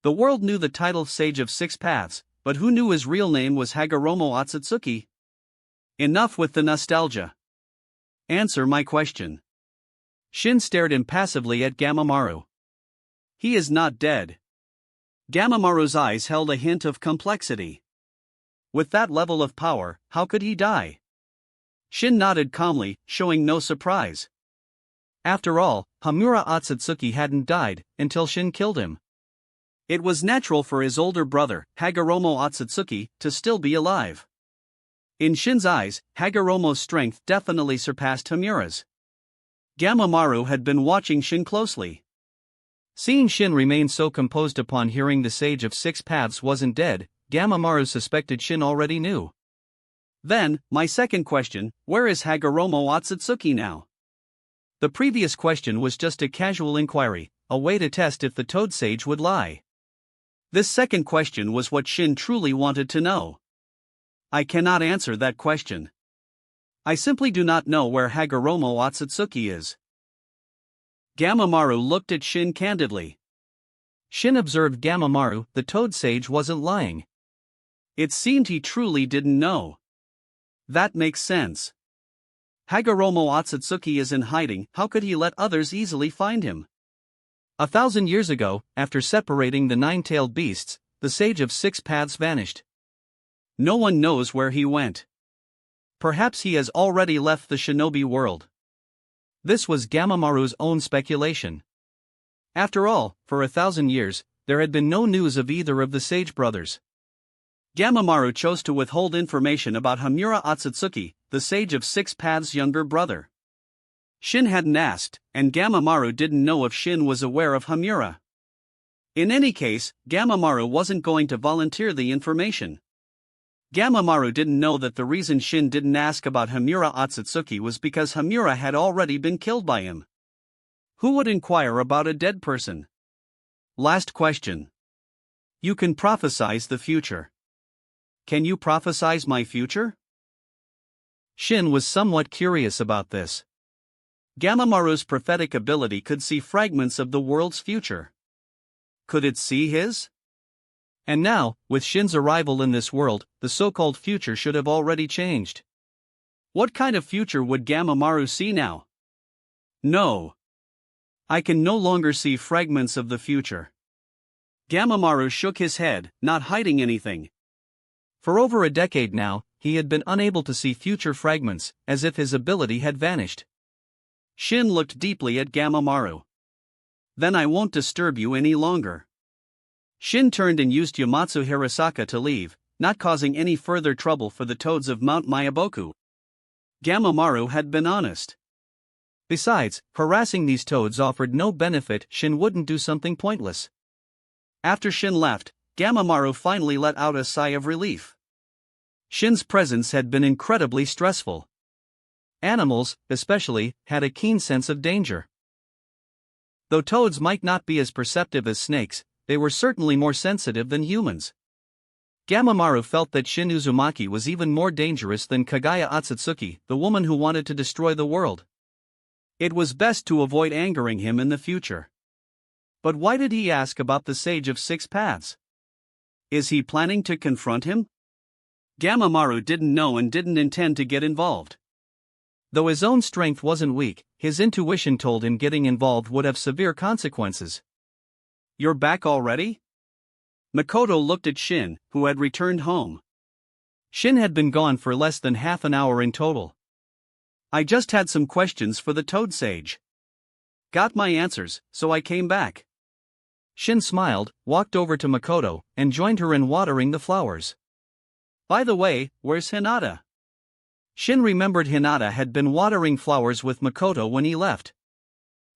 The world knew the title Sage of Six Paths, but who knew his real name was Hagoromo Otsutsuki? Enough with the nostalgia. Answer my question. Shin stared impassively at Gamamaru. He is not dead. Gamamaru's eyes held a hint of complexity. With that level of power, how could he die? Shin nodded calmly, showing no surprise. After all, Hamura Otsutsuki hadn't died until Shin killed him. It was natural for his older brother, Hagoromo Otsutsuki, to still be alive. In Shin's eyes, Hagoromo's strength definitely surpassed Hamura's. Gamamaru had been watching Shin closely. Seeing Shin remain so composed upon hearing the Sage of Six Paths wasn't dead, Gamamaru suspected Shin already knew. Then, my second question, where is Hagoromo Otsutsuki now? The previous question was just a casual inquiry, a way to test if the Toad Sage would lie. This second question was what Shin truly wanted to know. I cannot answer that question. I simply do not know where Hagoromo Otsutsuki is. Gamamaru looked at Shin candidly. Shin observed Gamamaru, the Toad Sage wasn't lying. It seemed he truly didn't know. That makes sense. Hagoromo Otsutsuki is in hiding, how could he let others easily find him? 1,000 years ago, after separating the nine-tailed beasts, the Sage of Six Paths vanished. No one knows where he went. Perhaps he has already left the shinobi world. This was Gamamaru's own speculation. After all, for 1,000 years, there had been no news of either of the Sage brothers. Gamamaru chose to withhold information about Hamura Otsutsuki, the Sage of Six Paths' younger brother. Shin hadn't asked, and Gamamaru didn't know if Shin was aware of Hamura. In any case, Gamamaru wasn't going to volunteer the information. Gamamaru didn't know that the reason Shin didn't ask about Hamura Otsutsuki was because Hamura had already been killed by him. Who would inquire about a dead person? Last question. You can prophesize the future. Can you prophesize my future? Shin was somewhat curious about this. Gamamaru's prophetic ability could see fragments of the world's future. Could it see his? And now, with Shin's arrival in this world, the so-called future should have already changed. What kind of future would Gamamaru see now? No. I can no longer see fragments of the future. Gamamaru shook his head, not hiding anything. For over a decade now, he had been unable to see future fragments, as if his ability had vanished. Shin looked deeply at Gamamaru. Then I won't disturb you any longer. Shin turned and used Yamatsu Hirasaka to leave, not causing any further trouble for the toads of Mount Myaboku. Gamamaru had been honest. Besides, harassing these toads offered no benefit. Shin wouldn't do something pointless. After Shin left, Gamamaru finally let out a sigh of relief. Shin's presence had been incredibly stressful. Animals, especially, had a keen sense of danger. Though toads might not be as perceptive as snakes, they were certainly more sensitive than humans. Gamamaru felt that Shin Uzumaki was even more dangerous than Kaguya Otsutsuki, the woman who wanted to destroy the world. It was best to avoid angering him in the future. But why did he ask about the Sage of Six Paths? Is he planning to confront him? Gamamaru didn't know and didn't intend to get involved. Though his own strength wasn't weak, his intuition told him getting involved would have severe consequences. You're back already? Makoto looked at Shin, who had returned home. Shin had been gone for less than half an hour in total. I just had some questions for the Toad Sage. Got my answers, so I came back. Shin smiled, walked over to Makoto, and joined her in watering the flowers. By the way, where's Hinata? Shin remembered Hinata had been watering flowers with Makoto when he left.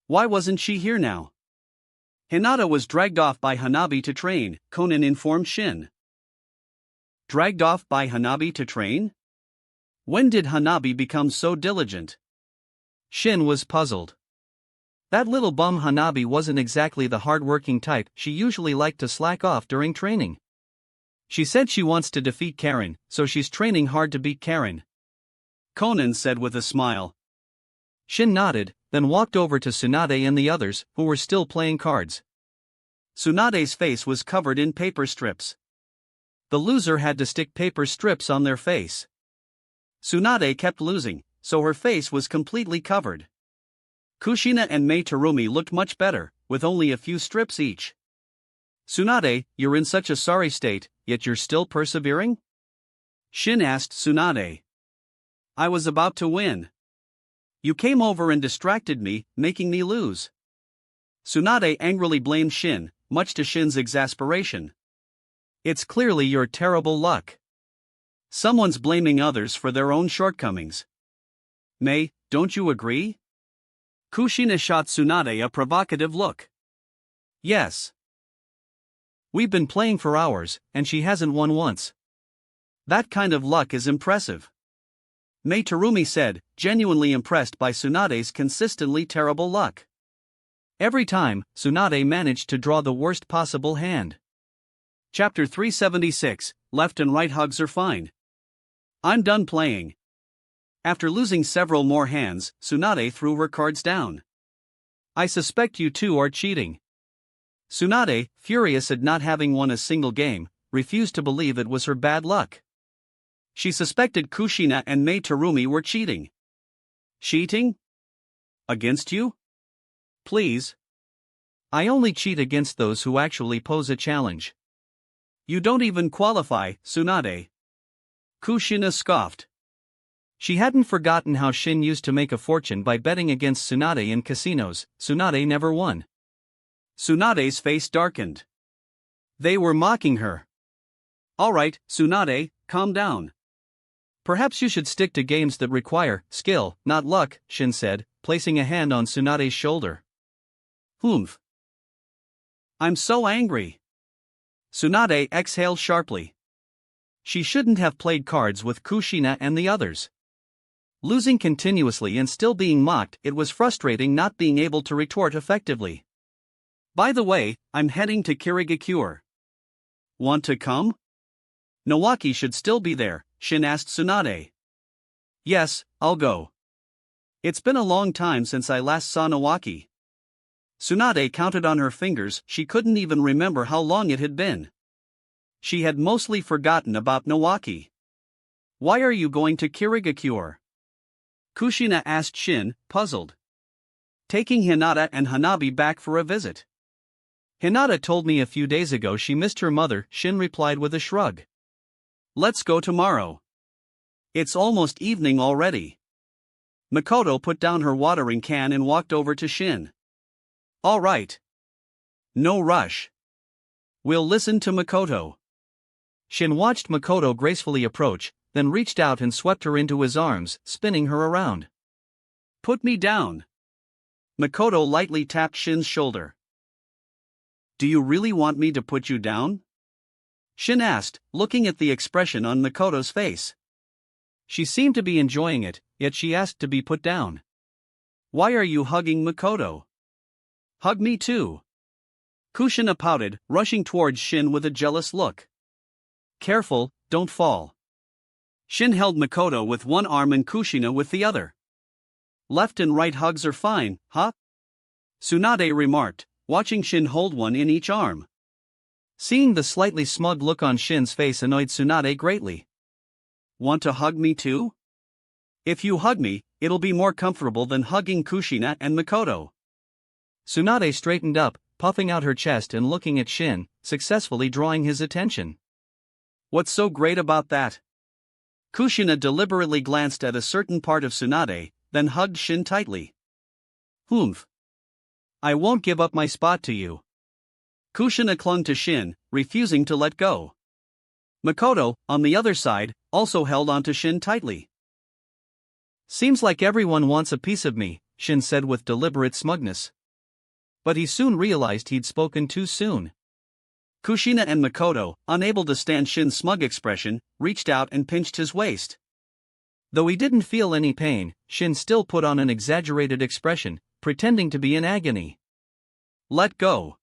Why wasn't she here now? Hinata was dragged off by Hanabi to train, Konan informed Shin. Dragged off by Hanabi to train? When did Hanabi become so diligent? Shin was puzzled. That little bum Hanabi wasn't exactly the hard-working type. She usually liked to slack off during training. She said she wants to defeat Karen, so she's training hard to beat Karen. Konan said with a smile. Shin nodded, then walked over to Tsunade and the others, who were still playing cards. Tsunade's face was covered in paper strips. The loser had to stick paper strips on their face. Tsunade kept losing, so her face was completely covered. Kushina and Mei Terumi looked much better, with only a few strips each. Tsunade, you're in such a sorry state, yet you're still persevering? Shin asked Tsunade. I was about to win. You came over and distracted me, making me lose. Tsunade angrily blamed Shin, much to Shin's exasperation. It's clearly your terrible luck. Someone's blaming others for their own shortcomings. Mei, don't you agree? Kushina shot Tsunade a provocative look. Yes. We've been playing for hours, and she hasn't won once. That kind of luck is impressive. Mei Terumi said, genuinely impressed by Tsunade's consistently terrible luck. Every time, Tsunade managed to draw the worst possible hand. Chapter 376, Left and Right Hugs Are Fine. I'm done playing. After losing several more hands, Tsunade threw her cards down. I suspect you two are cheating. Tsunade, furious at not having won a single game, refused to believe it was her bad luck. She suspected Kushina and Mei Terumi were cheating. Cheating? Against you? Please. I only cheat against those who actually pose a challenge. You don't even qualify, Tsunade. Kushina scoffed. She hadn't forgotten how Shin used to make a fortune by betting against Tsunade in casinos. Tsunade never won. Tsunade's face darkened. They were mocking her. All right, Tsunade, calm down. Perhaps you should stick to games that require skill, not luck, Shin said, placing a hand on Tsunade's shoulder. Humph. I'm so angry. Tsunade exhaled sharply. She shouldn't have played cards with Kushina and the others. Losing continuously and still being mocked, it was frustrating not being able to retort effectively. By the way, I'm heading to Kirigakure. Want to come? Nawaki should still be there, Shin asked Tsunade. Yes, I'll go. It's been a long time since I last saw Nawaki. Tsunade counted on her fingers. She couldn't even remember how long it had been. She had mostly forgotten about Nawaki. Why are you going to Kirigakure? Kushina asked Shin, puzzled. taking Hinata and Hanabi back for a visit. Hinata told me a few days ago she missed her mother, Shin replied with a shrug. Let's go tomorrow. It's almost evening already. Makoto put down her watering can and walked over to Shin. All right. No rush. We'll listen to Makoto. Shin watched Makoto gracefully approach, then reached out and swept her into his arms, spinning her around. Put me down. Makoto lightly tapped Shin's shoulder. Do you really want me to put you down? Shin asked, looking at the expression on Makoto's face. She seemed to be enjoying it, yet she asked to be put down. Why are you hugging Makoto? Hug me too. Kushina pouted, rushing towards Shin with a jealous look. Careful, don't fall. Shin held Makoto with one arm and Kushina with the other. Left and right hugs are fine, huh? Tsunade remarked, watching Shin hold one in each arm. Seeing the slightly smug look on Shin's face annoyed Tsunade greatly. Want to hug me too? If you hug me, it'll be more comfortable than hugging Kushina and Makoto. Tsunade straightened up, puffing out her chest and looking at Shin, successfully drawing his attention. What's so great about that? Kushina deliberately glanced at a certain part of Tsunade, then hugged Shin tightly. Humph. I won't give up my spot to you. Kushina clung to Shin, refusing to let go. Makoto, on the other side, also held onto Shin tightly. Seems like everyone wants a piece of me, Shin said with deliberate smugness. But he soon realized he'd spoken too soon. Kushina and Makoto, unable to stand Shin's smug expression, reached out and pinched his waist. Though he didn't feel any pain, Shin still put on an exaggerated expression, pretending to be in agony. Let go.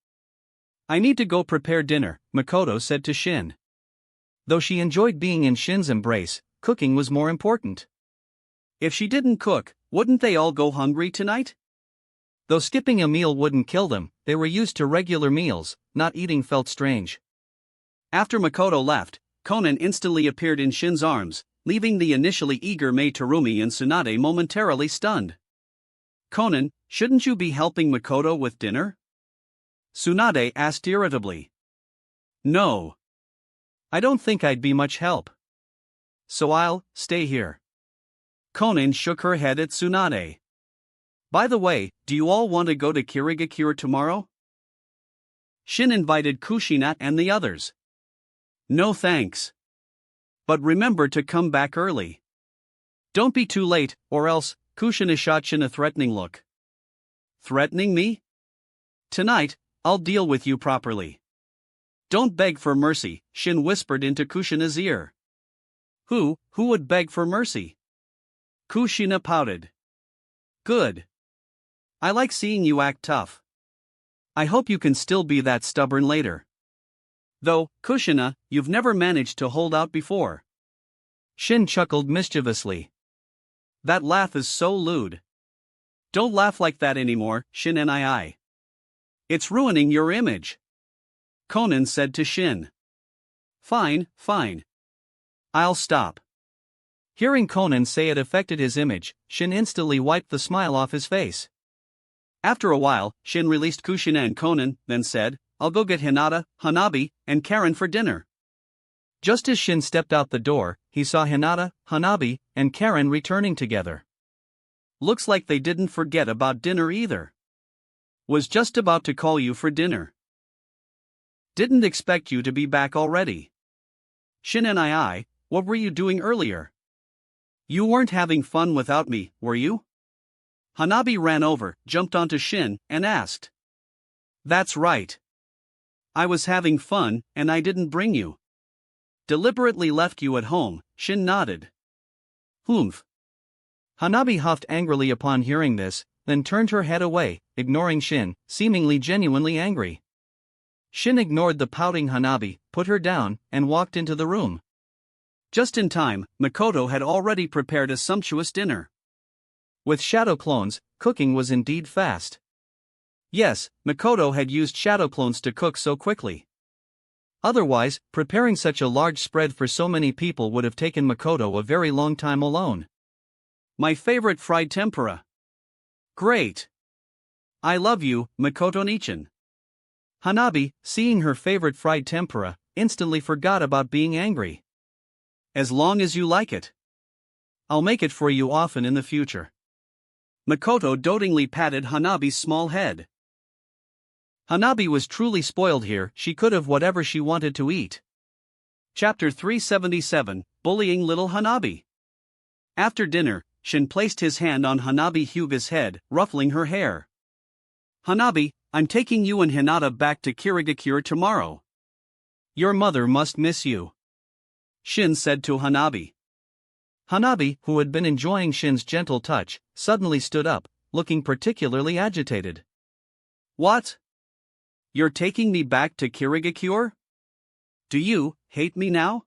I need to go prepare dinner, Makoto said to Shin. Though she enjoyed being in Shin's embrace, cooking was more important. If she didn't cook, wouldn't they all go hungry tonight? Though skipping a meal wouldn't kill them, they were used to regular meals, not eating felt strange. After Makoto left, Konan instantly appeared in Shin's arms, leaving the initially eager Mei Terumi and Tsunade momentarily stunned. Konan, shouldn't you be helping Makoto with dinner? Tsunade asked irritably. No. I don't think I'd be much help. So I'll stay here. Konan shook her head at Tsunade. By the way, do you all want to go to Kirigakure tomorrow? Shin invited Kushina and the others. No thanks. But remember to come back early. Don't be too late, or else, Kushina shot Shin a threatening look. Threatening me? Tonight, I'll deal with you properly. Don't beg for mercy, Shin whispered into Kushina's ear. Who would beg for mercy? Kushina pouted. Good. I like seeing you act tough. I hope you can still be that stubborn later. Though, Kushina, you've never managed to hold out before. Shin chuckled mischievously. That laugh is so lewd. Don't laugh like that anymore, Shin nii. It's ruining your image. Konan said to Shin. Fine. I'll stop. Hearing Konan say it affected his image, Shin instantly wiped the smile off his face. After a while, Shin released Kushina and Konan, then said, I'll go get Hinata, Hanabi, and Karen for dinner. Just as Shin stepped out the door, he saw Hinata, Hanabi, and Karen returning together. Looks like they didn't forget about dinner either. Was just about to call you for dinner. Didn't expect you to be back already. Shin nii, what were you doing earlier? You weren't having fun without me, were you? Hanabi ran over, jumped onto Shin, and asked. That's right. I was having fun, and I didn't bring you. Deliberately left you at home, Shin nodded. Humph. Hanabi huffed angrily upon hearing this, then turned her head away, ignoring Shin, seemingly genuinely angry. Shin ignored the pouting Hanabi, put her down, and walked into the room. Just in time, Makoto had already prepared a sumptuous dinner. With shadow clones, cooking was indeed fast. Yes, Makoto had used shadow clones to cook so quickly. Otherwise, preparing such a large spread for so many people would have taken Makoto a very long time alone. My favorite fried tempura. Great. I love you, Makoto-nichan. Hanabi, seeing her favorite fried tempura, instantly forgot about being angry. As long as you like it. I'll make it for you often in the future. Makoto dotingly patted Hanabi's small head. Hanabi was truly spoiled here, she could have whatever she wanted to eat. Chapter 377, Bullying Little Hanabi. After dinner, Shin placed his hand on Hanabi Hyuga's head, ruffling her hair. Hanabi, I'm taking you and Hinata back to Kirigakure tomorrow. Your mother must miss you. Shin said to Hanabi. Hanabi, who had been enjoying Shin's gentle touch, suddenly stood up, looking particularly agitated. What? You're taking me back to Kirigakure? Do you hate me now?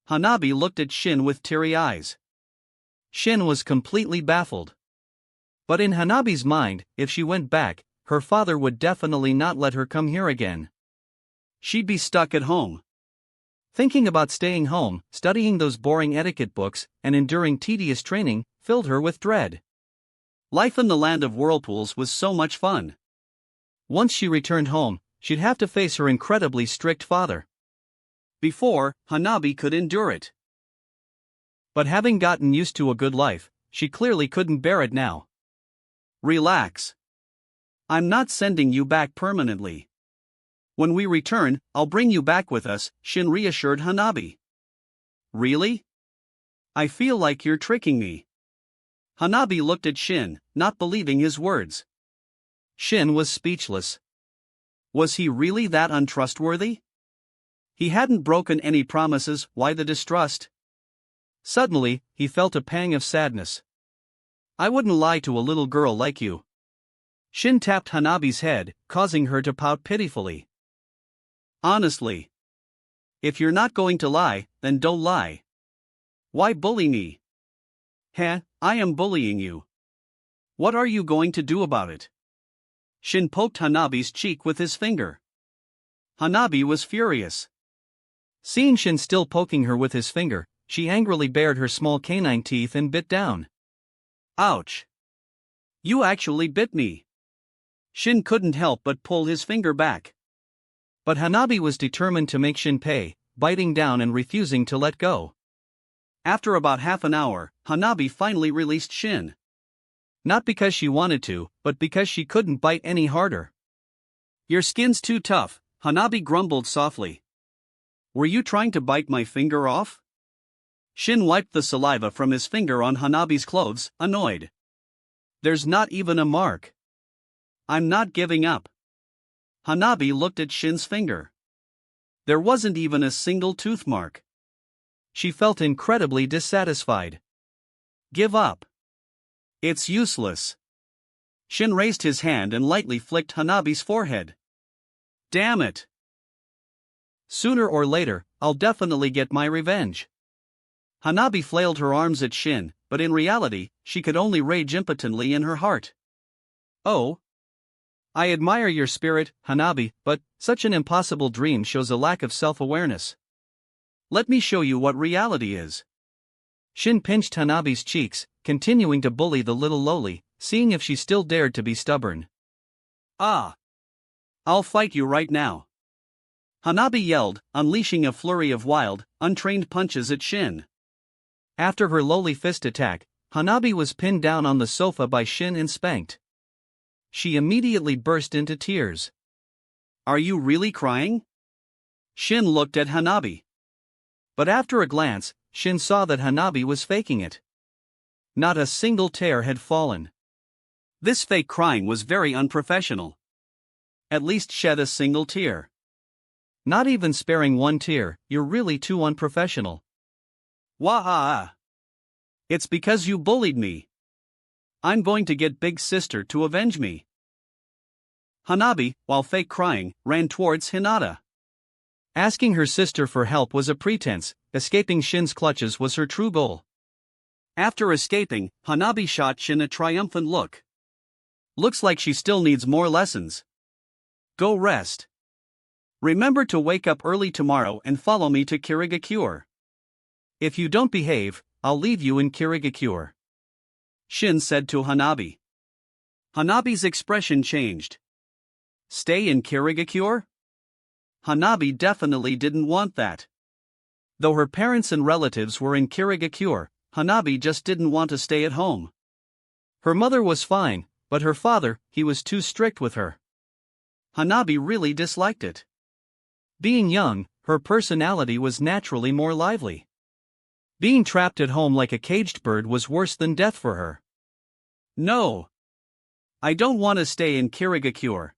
Hanabi looked at Shin with teary eyes. Shin was completely baffled. But in Hanabi's mind, if she went back, her father would definitely not let her come here again. She'd be stuck at home. Thinking about staying home, studying those boring etiquette books, and enduring tedious training, filled her with dread. Life in the land of whirlpools was so much fun. Once she returned home, she'd have to face her incredibly strict father. Before, Hanabi could endure it. But having gotten used to a good life, she clearly couldn't bear it now. Relax. I'm not sending you back permanently. When we return, I'll bring you back with us, Shin reassured Hanabi. Really? I feel like you're tricking me. Hanabi looked at Shin, not believing his words. Shin was speechless. Was he really that untrustworthy? He hadn't broken any promises, why the distrust? Suddenly, he felt a pang of sadness. I wouldn't lie to a little girl like you. Shin tapped Hanabi's head, causing her to pout pitifully. Honestly. If you're not going to lie, then don't lie. Why bully me? Heh, I am bullying you. What are you going to do about it? Shin poked Hanabi's cheek with his finger. Hanabi was furious. Seeing Shin still poking her with his finger, she angrily bared her small canine teeth and bit down. Ouch! You actually bit me. Shin couldn't help but pull his finger back. But Hanabi was determined to make Shin pay, biting down and refusing to let go. After about half an hour, Hanabi finally released Shin. Not because she wanted to, but because she couldn't bite any harder. Your skin's too tough, Hanabi grumbled softly. Were you trying to bite my finger off? Shin wiped the saliva from his finger on Hanabi's clothes, annoyed. There's not even a mark. I'm not giving up. Hanabi looked at Shin's finger. There wasn't even a single tooth mark. She felt incredibly dissatisfied. Give up. It's useless. Shin raised his hand and lightly flicked Hanabi's forehead. Damn it. Sooner or later, I'll definitely get my revenge. Hanabi flailed her arms at Shin, but in reality, she could only rage impotently in her heart. Oh. I admire your spirit, Hanabi, but such an impossible dream shows a lack of self-awareness. Let me show you what reality is. Shin pinched Hanabi's cheeks, continuing to bully the little loli, seeing if she still dared to be stubborn. Ah! I'll fight you right now. Hanabi yelled, unleashing a flurry of wild, untrained punches at Shin. After her loli fist attack, Hanabi was pinned down on the sofa by Shin and spanked. She immediately burst into tears. Are you really crying? Shin looked at Hanabi. But after a glance, Shin saw that Hanabi was faking it. Not a single tear had fallen. This fake crying was very unprofessional. At least shed a single tear. Not even sparing one tear, you're really too unprofessional. Wah-ah! It's because you bullied me. I'm going to get Big Sister to avenge me. Hanabi, while fake crying, ran towards Hinata. Asking her sister for help was a pretense, escaping Shin's clutches was her true goal. After escaping, Hanabi shot Shin a triumphant look. Looks like she still needs more lessons. Go rest. Remember to wake up early tomorrow and follow me to Kirigakure. If you don't behave, I'll leave you in Kirigakure. Shin said to Hanabi. Hanabi's expression changed. Stay in Kirigakure? Hanabi definitely didn't want that. Though her parents and relatives were in Kirigakure, Hanabi just didn't want to stay at home. Her mother was fine, but her father, he was too strict with her. Hanabi really disliked it. Being young, her personality was naturally more lively. Being trapped at home like a caged bird was worse than death for her. No. I don't want to stay in Kirigakure.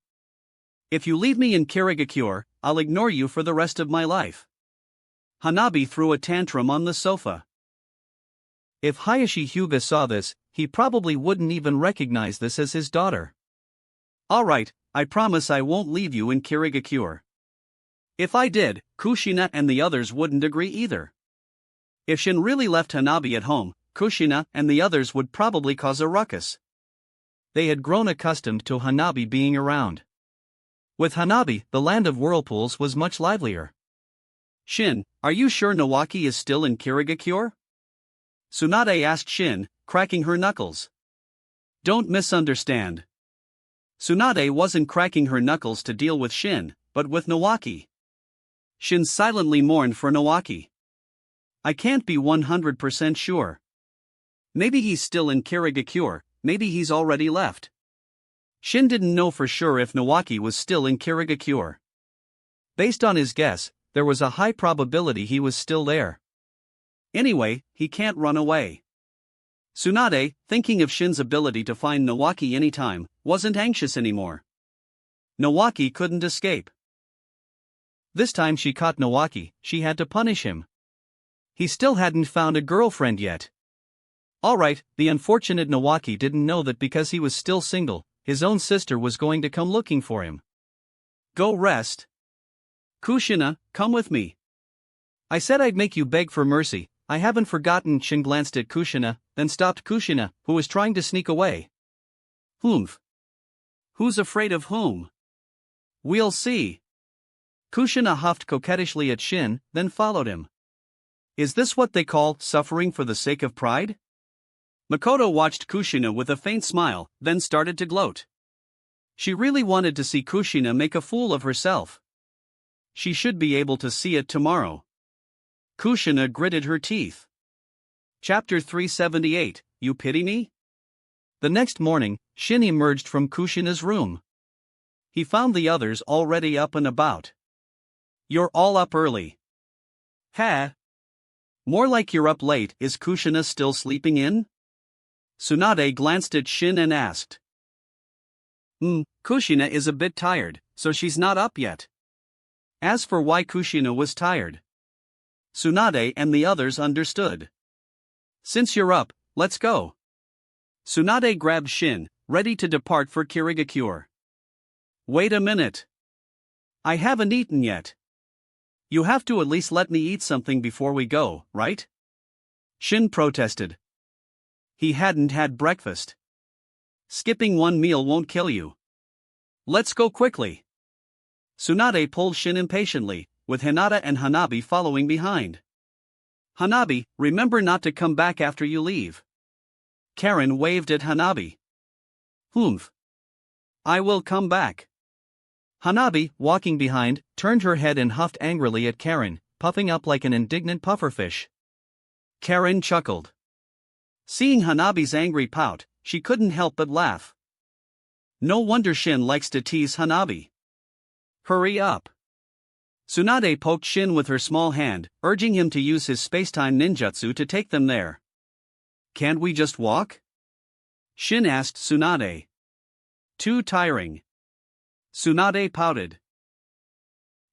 If you leave me in Kirigakure, I'll ignore you for the rest of my life. Hanabi threw a tantrum on the sofa. If Hayashi Hyuga saw this, he probably wouldn't even recognize this as his daughter. Alright, I promise I won't leave you in Kirigakure. If I did, Kushina and the others wouldn't agree either. If Shin really left Hanabi at home, Kushina and the others would probably cause a ruckus. They had grown accustomed to Hanabi being around. With Hanabi, the land of whirlpools was much livelier. Shin, are you sure Nawaki is still in Kirigakure? Tsunade asked Shin, cracking her knuckles. Don't misunderstand. Tsunade wasn't cracking her knuckles to deal with Shin, but with Nawaki. Shin silently mourned for Nawaki. I can't be 100% sure. Maybe he's still in Kirigakure, maybe he's already left. Shin didn't know for sure if Nawaki was still in Kirigakure. Based on his guess, there was a high probability he was still there. Anyway, he can't run away. Tsunade, thinking of Shin's ability to find Nawaki anytime, wasn't anxious anymore. Nawaki couldn't escape. This time she caught Nawaki, she had to punish him. He still hadn't found a girlfriend yet. Alright, the unfortunate Nawaki didn't know that because he was still single, his own sister was going to come looking for him. Go rest. Kushina, come with me. I said I'd make you beg for mercy. I haven't forgotten. Shin glanced at Kushina, then stopped Kushina, who was trying to sneak away. Whomf? Who's afraid of whom? We'll see. Kushina huffed coquettishly at Shin, then followed him. Is this what they call suffering for the sake of pride? Makoto watched Kushina with a faint smile, then started to gloat. She really wanted to see Kushina make a fool of herself. She should be able to see it tomorrow. Kushina gritted her teeth. Chapter 378, You Pity Me? The next morning, Shin emerged from Kushina's room. He found the others already up and about. You're all up early. Ha! More like you're up late. Is Kushina still sleeping in? Tsunade glanced at Shin and asked. Kushina is a bit tired, so she's not up yet. As for why Kushina was tired, Tsunade and the others understood. Since you're up, let's go. Tsunade grabbed Shin, ready to depart for Kirigakure. Wait a minute. I haven't eaten yet. You have to at least let me eat something before we go, right? Shin protested. He hadn't had breakfast. Skipping one meal won't kill you. Let's go quickly. Tsunade pulled Shin impatiently, with Hinata and Hanabi following behind. Hanabi, remember not to come back after you leave. Karen waved at Hanabi. Humph. I will come back. Hanabi, walking behind, turned her head and huffed angrily at Karen, puffing up like an indignant pufferfish. Karen chuckled. Seeing Hanabi's angry pout, she couldn't help but laugh. No wonder Shin likes to tease Hanabi. Hurry up. Tsunade poked Shin with her small hand, urging him to use his spacetime ninjutsu to take them there. Can't we just walk? Shin asked Tsunade. Too tiring. Tsunade pouted.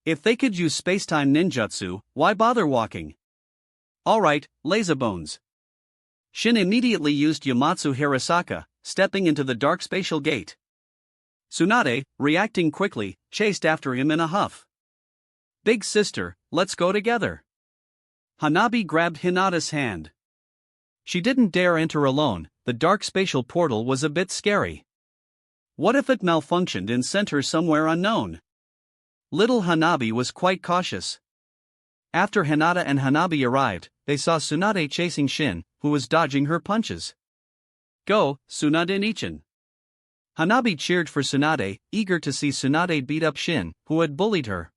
If they could use spacetime ninjutsu, why bother walking? Alright, laserbones. Shin immediately used Yamatsu Hirasaka, stepping into the dark spatial gate. Tsunade, reacting quickly, chased after him in a huff. Big sister, let's go together. Hanabi grabbed Hinata's hand. She didn't dare enter alone, the dark spatial portal was a bit scary. What if it malfunctioned and sent her somewhere unknown? Little Hanabi was quite cautious. After Hinata and Hanabi arrived, they saw Tsunade chasing Shin, who was dodging her punches. Go, Tsunade-nichan. Hanabi cheered for Tsunade, eager to see Tsunade beat up Shin, who had bullied her.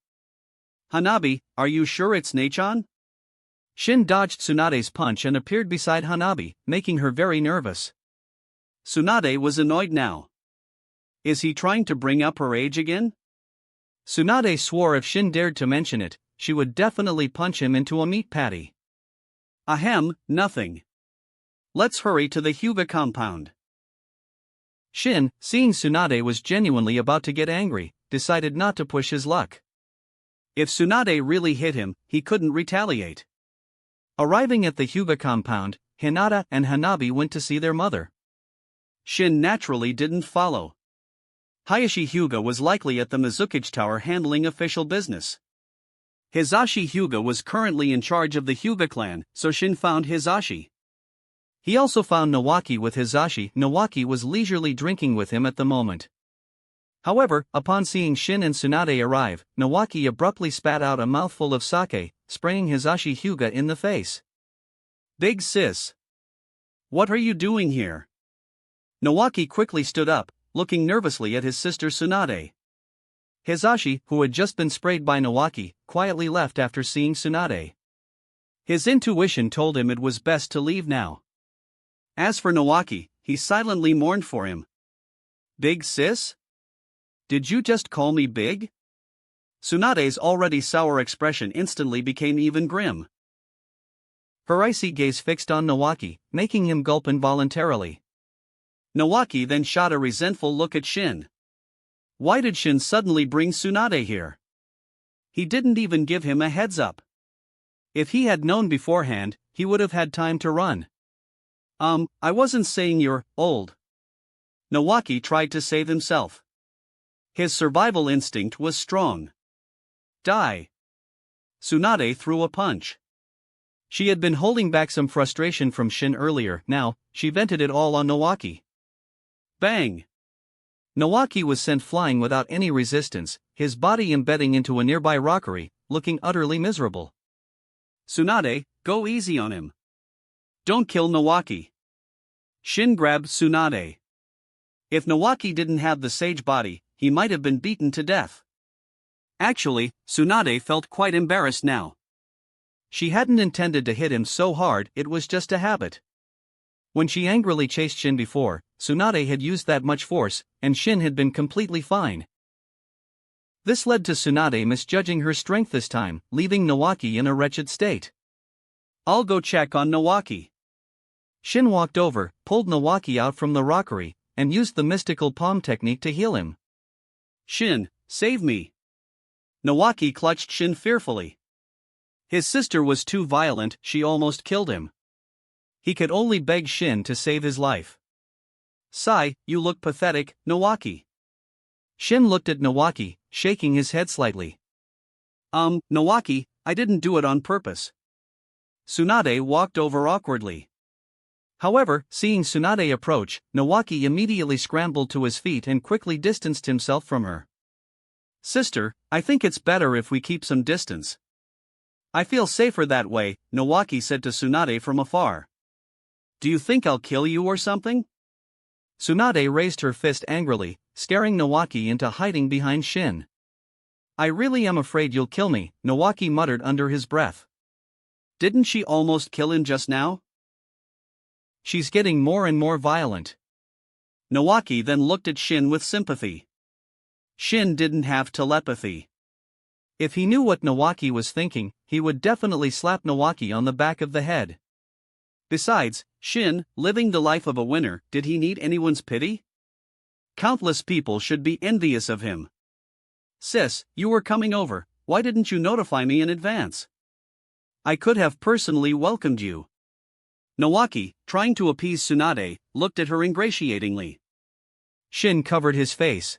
Hanabi, are you sure it's Nachan? Shin dodged Tsunade's punch and appeared beside Hanabi, making her very nervous. Tsunade was annoyed now. Is he trying to bring up her age again? Tsunade swore if Shin dared to mention it, she would definitely punch him into a meat patty. Ahem, nothing. Let's hurry to the Hyuga compound. Shin, seeing Tsunade was genuinely about to get angry, decided not to push his luck. If Tsunade really hit him, he couldn't retaliate. Arriving at the Hyuga compound, Hinata and Hanabi went to see their mother. Shin naturally didn't follow. Hayashi Hyuga was likely at the Mizukage Tower handling official business. Hisashi Hyuga was currently in charge of the Hyuga clan, so Shin found Hisashi. He also found Nawaki with Hisashi. Nawaki was leisurely drinking with him at the moment. However, upon seeing Shin and Tsunade arrive, Nawaki abruptly spat out a mouthful of sake, spraying Hisashi Hyuga in the face. Big sis. What are you doing here? Nawaki quickly stood up, looking nervously at his sister Tsunade. Hisashi, who had just been sprayed by Nawaki, quietly left after seeing Tsunade. His intuition told him it was best to leave now. As for Nawaki, he silently mourned for him. Big sis? Did you just call me big? Tsunade's already sour expression instantly became even grim. Her icy gaze fixed on Nawaki, making him gulp involuntarily. Nawaki then shot a resentful look at Shin. Why did Shin suddenly bring Tsunade here? He didn't even give him a heads up. If he had known beforehand, he would have had time to run. I wasn't saying you're old. Nawaki tried to save himself. His survival instinct was strong. Die. Tsunade threw a punch. She had been holding back some frustration from Shin earlier. Now, she vented it all on Nawaki. Bang! Nawaki was sent flying without any resistance, his body embedding into a nearby rockery, looking utterly miserable. Tsunade, go easy on him. Don't kill Nawaki. Shin grabbed Tsunade. If Nawaki didn't have the sage body, he might have been beaten to death. Actually, Tsunade felt quite embarrassed now. She hadn't intended to hit him so hard, it was just a habit. When she angrily chased Shin before, Tsunade had used that much force, and Shin had been completely fine. This led to Tsunade misjudging her strength this time, leaving Nawaki in a wretched state. I'll go check on Nawaki. Shin walked over, pulled Nawaki out from the rockery, and used the mystical palm technique to heal him. Shin, save me. Nawaki clutched Shin fearfully. His sister was too violent, she almost killed him. He could only beg Shin to save his life. Sigh, you look pathetic, Nawaki. Shin looked at Nawaki, shaking his head slightly. Nawaki, I didn't do it on purpose. Tsunade walked over awkwardly. However, seeing Tsunade approach, Nawaki immediately scrambled to his feet and quickly distanced himself from her. Sister, I think it's better if we keep some distance. I feel safer that way, Nawaki said to Tsunade from afar. Do you think I'll kill you or something? Tsunade raised her fist angrily, scaring Nawaki into hiding behind Shin. I really am afraid you'll kill me, Nawaki muttered under his breath. Didn't she almost kill him just now? She's getting more and more violent. Nawaki then looked at Shin with sympathy. Shin didn't have telepathy. If he knew what Nawaki was thinking, he would definitely slap Nawaki on the back of the head. Besides, Shin, living the life of a winner, did he need anyone's pity? Countless people should be envious of him. Sis, you were coming over, why didn't you notify me in advance? I could have personally welcomed you. Nawaki, trying to appease Tsunade, looked at her ingratiatingly. Shin covered his face.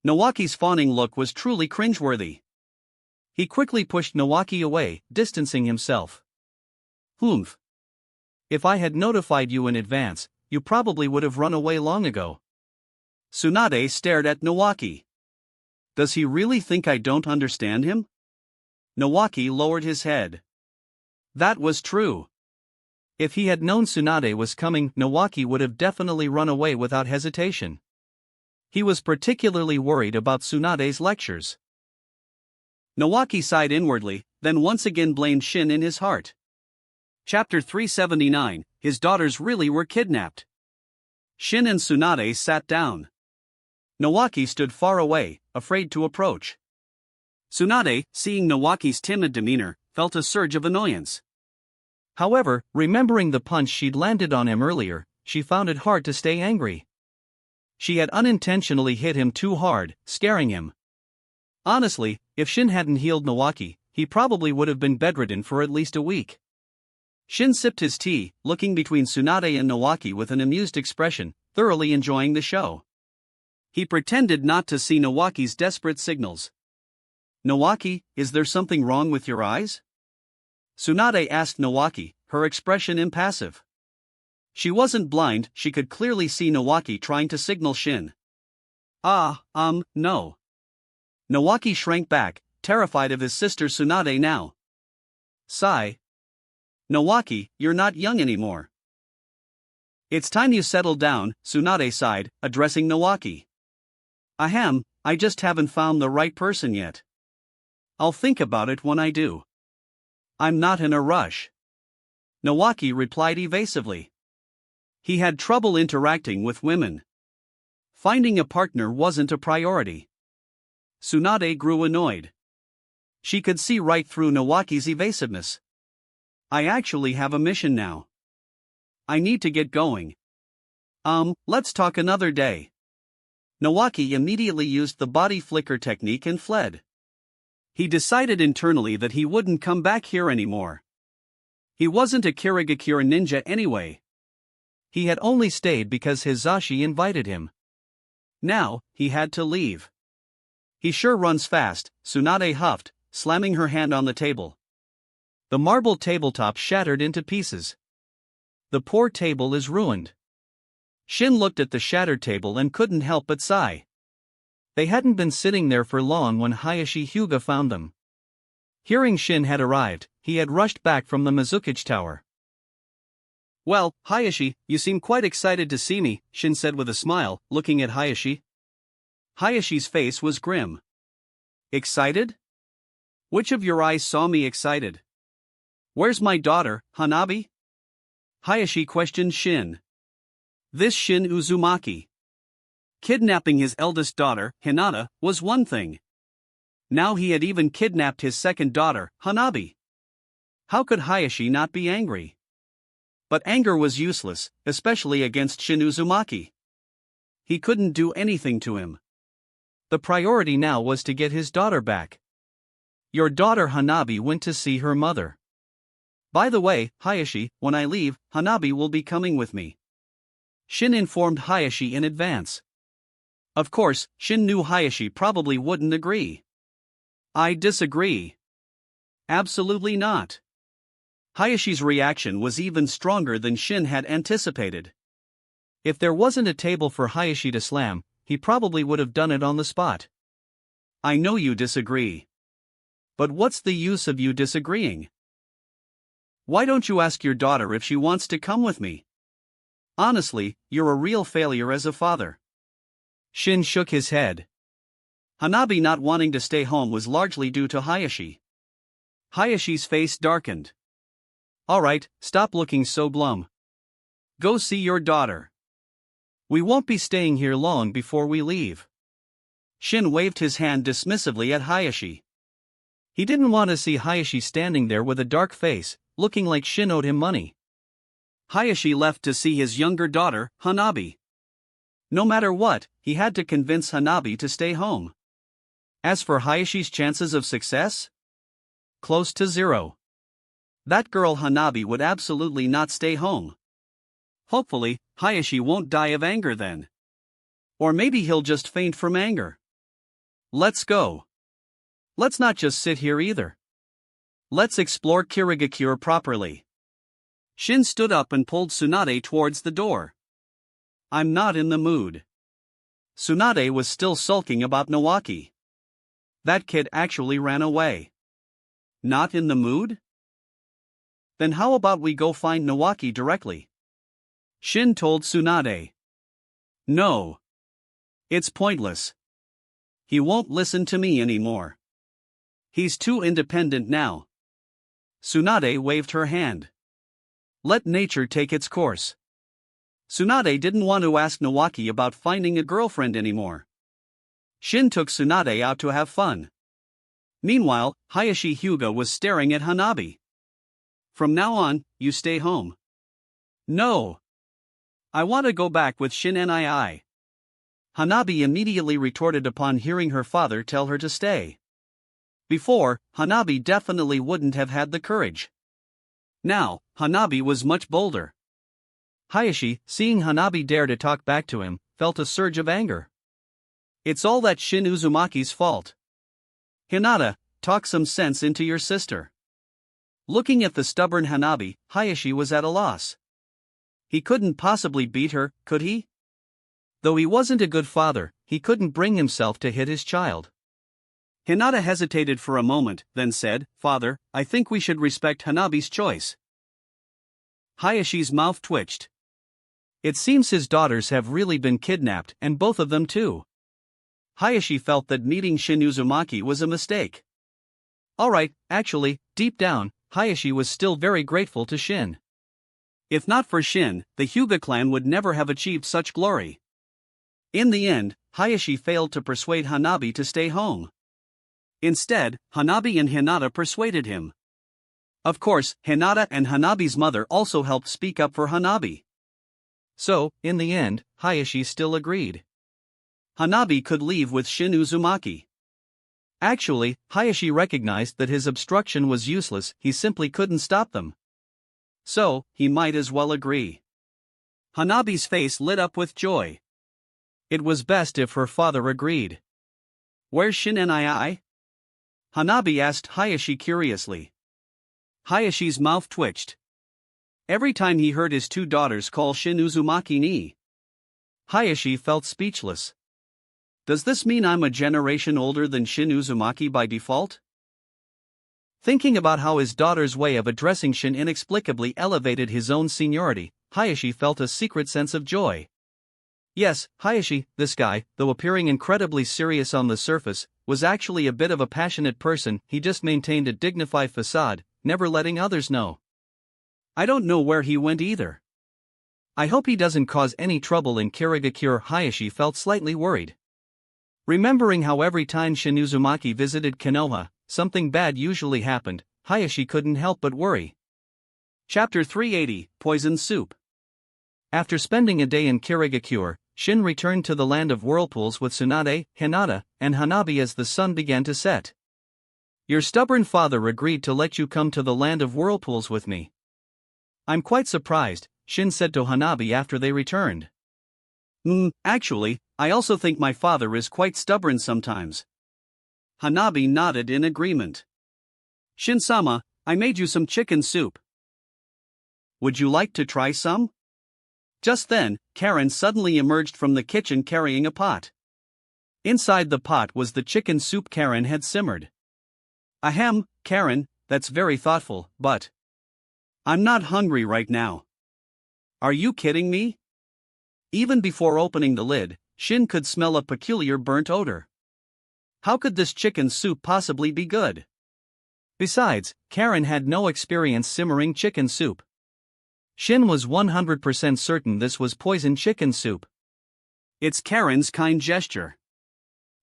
Nawaki's fawning look was truly cringeworthy. He quickly pushed Nawaki away, distancing himself. Humph. If I had notified you in advance, you probably would have run away long ago. Tsunade stared at Nawaki. Does he really think I don't understand him? Nawaki lowered his head. That was true. If he had known Tsunade was coming, Nawaki would have definitely run away without hesitation. He was particularly worried about Tsunade's lectures. Nawaki sighed inwardly, then once again blamed Shin in his heart. Chapter 379, His daughters really were kidnapped. Shin and Tsunade sat down. Nawaki stood far away, afraid to approach. Tsunade, seeing Nawaki's timid demeanor, felt a surge of annoyance. However, remembering the punch she'd landed on him earlier, she found it hard to stay angry. She had unintentionally hit him too hard, scaring him. Honestly, if Shin hadn't healed Nawaki, he probably would have been bedridden for at least a week. Shin sipped his tea, looking between Tsunade and Nawaki with an amused expression, thoroughly enjoying the show. He pretended not to see Nawaki's desperate signals. "Nawaki, is there something wrong with your eyes?" Tsunade asked Nawaki, her expression impassive. She wasn't blind, she could clearly see Nawaki trying to signal Shin. No. Nawaki shrank back, terrified of his sister Tsunade now. Sigh. "Nawaki, you're not young anymore. It's time you settled down," Tsunade sighed, addressing Nawaki. I just haven't found the right person yet. I'll think about it when I do. I'm not in a rush." Nawaki replied evasively. He had trouble interacting with women. Finding a partner wasn't a priority. Tsunade grew annoyed. She could see right through Nawaki's evasiveness. "I actually have a mission now. I need to get going. Let's talk another day." Nawaki immediately used the body flicker technique and fled. He decided internally that he wouldn't come back here anymore. He wasn't a Kirigakure ninja anyway. He had only stayed because Hizashi invited him. Now, he had to leave. "He sure runs fast," Tsunade huffed, slamming her hand on the table. The marble tabletop shattered into pieces. "The poor table is ruined." Shin looked at the shattered table and couldn't help but sigh. They hadn't been sitting there for long when Hayashi Hyuga found them. Hearing Shin had arrived, he had rushed back from the Mizukichi Tower. "Well, Hayashi, you seem quite excited to see me," Shin said with a smile, looking at Hayashi. Hayashi's face was grim. "Excited? Which of your eyes saw me excited? Where's my daughter, Hanabi?" Hayashi questioned Shin. This Shin Uzumaki. Kidnapping his eldest daughter, Hinata, was one thing. Now he had even kidnapped his second daughter, Hanabi. How could Hayashi not be angry? But anger was useless, especially against Shin Uzumaki. He couldn't do anything to him. The priority now was to get his daughter back. "Your daughter Hanabi went to see her mother. By the way, Hayashi, when I leave, Hanabi will be coming with me." Shin informed Hayashi in advance. Of course, Shin knew Hayashi probably wouldn't agree. "I disagree. Absolutely not." Hayashi's reaction was even stronger than Shin had anticipated. If there wasn't a table for Hayashi to slam, he probably would have done it on the spot. "I know you disagree. But what's the use of you disagreeing? Why don't you ask your daughter if she wants to come with me? Honestly, you're a real failure as a father." Shin shook his head. Hanabi not wanting to stay home was largely due to Hayashi. Hayashi's face darkened. "Alright, stop looking so glum. Go see your daughter. We won't be staying here long before we leave." Shin waved his hand dismissively at Hayashi. He didn't want to see Hayashi standing there with a dark face, looking like Shin owed him money. Hayashi left to see his younger daughter, Hanabi. No matter what, he had to convince Hanabi to stay home. As for Hayashi's chances of success? Close to zero. That girl Hanabi would absolutely not stay home. Hopefully, Hayashi won't die of anger then. Or maybe he'll just faint from anger. Let's go. Let's not just sit here either. Let's explore Kirigakure properly. Shin stood up and pulled Tsunade towards the door. "I'm not in the mood." Tsunade was still sulking about Nawaki. That kid actually ran away. Not in the mood? Then how about we go find Nawaki directly? Shin told Tsunade. No. It's pointless. He won't listen to me anymore. He's too independent now. Tsunade waved her hand. Let nature take its course. Tsunade didn't want to ask Nawaki about finding a girlfriend anymore. Shin took Tsunade out to have fun. Meanwhile, Hayashi Hyuga was staring at Hanabi. From now on, you stay home. No. I want to go back with Shin Nii. Hanabi immediately retorted upon hearing her father tell her to stay. Before, Hanabi definitely wouldn't have had the courage. Now, Hanabi was much bolder. Hayashi, seeing Hanabi dare to talk back to him, felt a surge of anger. It's all that Shin Uzumaki's fault. Hinata, talk some sense into your sister. Looking at the stubborn Hanabi, Hayashi was at a loss. He couldn't possibly beat her, could he? Though he wasn't a good father, he couldn't bring himself to hit his child. Hinata hesitated for a moment, then said, Father, I think we should respect Hanabi's choice. Hayashi's mouth twitched. It seems his daughters have really been kidnapped, and both of them too. Hayashi felt that meeting Shin Uzumaki was a mistake. Alright, actually, deep down, Hayashi was still very grateful to Shin. If not for Shin, the Hyuga clan would never have achieved such glory. In the end, Hayashi failed to persuade Hanabi to stay home. Instead, Hanabi and Hinata persuaded him. Of course, Hinata and Hanabi's mother also helped speak up for Hanabi. So, in the end, Hayashi still agreed. Hanabi could leave with Shin Uzumaki. Actually, Hayashi recognized that his obstruction was useless, he simply couldn't stop them. So, he might as well agree. Hanabi's face lit up with joy. It was best if her father agreed. Where's Shin Nii? Hanabi asked Hayashi curiously. Hayashi's mouth twitched. Every time he heard his two daughters call Shin Uzumaki ni, Hayashi felt speechless. Does this mean I'm a generation older than Shin Uzumaki by default? Thinking about how his daughter's way of addressing Shin inexplicably elevated his own seniority, Hayashi felt a secret sense of joy. Yes, Hayashi, this guy, though appearing incredibly serious on the surface, was actually a bit of a passionate person. He just maintained a dignified facade, never letting others know. I don't know where he went either. I hope he doesn't cause any trouble in Kirigakure. Hayashi felt slightly worried. Remembering how every time Shin Uzumaki visited Konoha, something bad usually happened, Hayashi couldn't help but worry. Chapter 380, Poison Soup. After spending a day in Kirigakure, Shin returned to the land of whirlpools with Tsunade, Hinata, and Hanabi as the sun began to set. Your stubborn father agreed to let you come to the land of whirlpools with me. I'm quite surprised, Shin said to Hanabi after they returned. Actually, I also think my father is quite stubborn sometimes. Hanabi nodded in agreement. Shin-sama, I made you some chicken soup. Would you like to try some? Just then, Karen suddenly emerged from the kitchen carrying a pot. Inside the pot was the chicken soup Karen had simmered. Ahem, Karen, that's very thoughtful, but I'm not hungry right now. Are you kidding me? Even before opening the lid, Shin could smell a peculiar burnt odor. How could this chicken soup possibly be good? Besides, Karen had no experience simmering chicken soup. Shin was 100% certain this was poisoned chicken soup. It's Karen's kind gesture.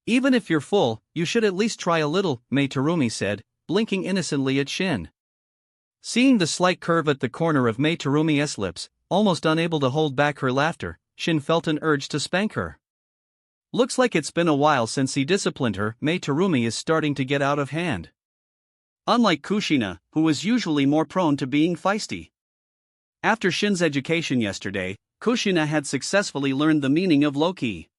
Even if you're full, you should at least try a little, Mei Terumi said, blinking innocently at Shin. Seeing the slight curve at the corner of Mei Terumi's lips, almost unable to hold back her laughter, Shin felt an urge to spank her. Looks like it's been a while since he disciplined her. Mei Terumi is starting to get out of hand. Unlike Kushina, who was usually more prone to being feisty. After Shin's education yesterday, Kushina had successfully learned the meaning of low-key.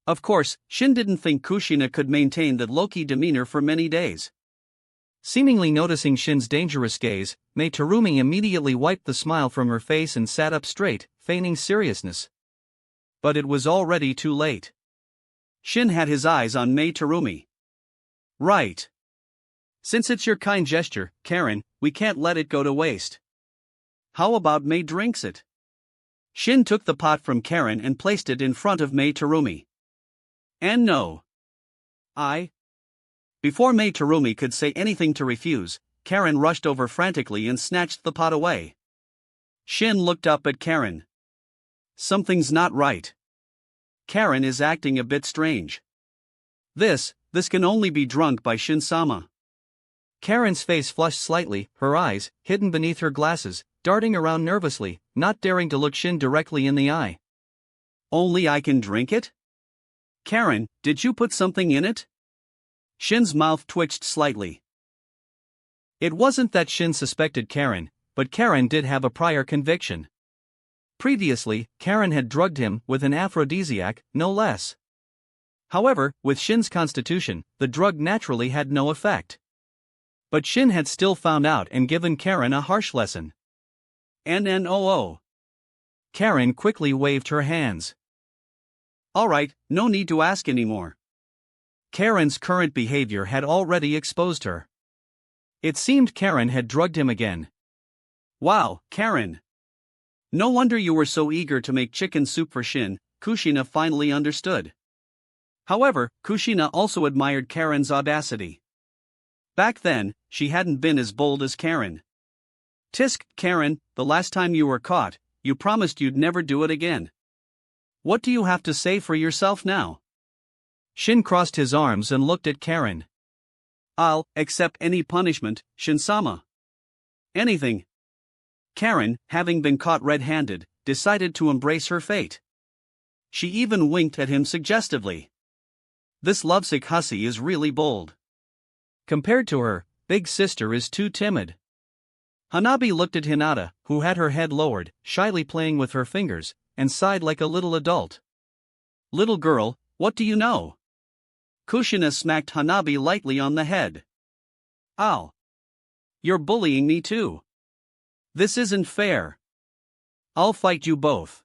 Of course, Shin didn't think Kushina could maintain that low-key demeanor for many days. Seemingly noticing Shin's dangerous gaze, Mei Terumi immediately wiped the smile from her face and sat up straight, feigning seriousness. But it was already too late. Shin had his eyes on Mei Terumi. Right. Since it's your kind gesture, Karen, we can't let it go to waste. How about Mei drinks it? Shin took the pot from Karen and placed it in front of Mei Terumi. And no. Before Mei Terumi could say anything to refuse, Karen rushed over frantically and snatched the pot away. Shin looked up at Karen. Something's not right. Karen is acting a bit strange. This can only be drunk by Shin-sama. Karen's face flushed slightly, her eyes, hidden beneath her glasses, darting around nervously, not daring to look Shin directly in the eye. Only I can drink it? Karen, did you put something in it? Shin's mouth twitched slightly. It wasn't that Shin suspected Karen, but Karen did have a prior conviction. Previously, Karen had drugged him with an aphrodisiac, no less. However, with Shin's constitution, the drug naturally had no effect. But Shin had still found out and given Karen a harsh lesson. NNOO. Karen quickly waved her hands. Alright, no need to ask anymore. Karen's current behavior had already exposed her. It seemed Karen had drugged him again. Wow, Karen. No wonder you were so eager to make chicken soup for Shin, Kushina finally understood. However, Kushina also admired Karen's audacity. Back then, she hadn't been as bold as Karen. Tisk, Karen, the last time you were caught, you promised you'd never do it again. What do you have to say for yourself now? Shin crossed his arms and looked at Karen. I'll accept any punishment, Shin-sama. Anything. Karen, having been caught red-handed, decided to embrace her fate. She even winked at him suggestively. This lovesick hussy is really bold. Compared to her, big sister is too timid. Hanabi looked at Hinata, who had her head lowered, shyly playing with her fingers, and sighed like a little adult. Little girl, what do you know? Kushina smacked Hanabi lightly on the head. Ow. You're bullying me too. This isn't fair. I'll fight you both.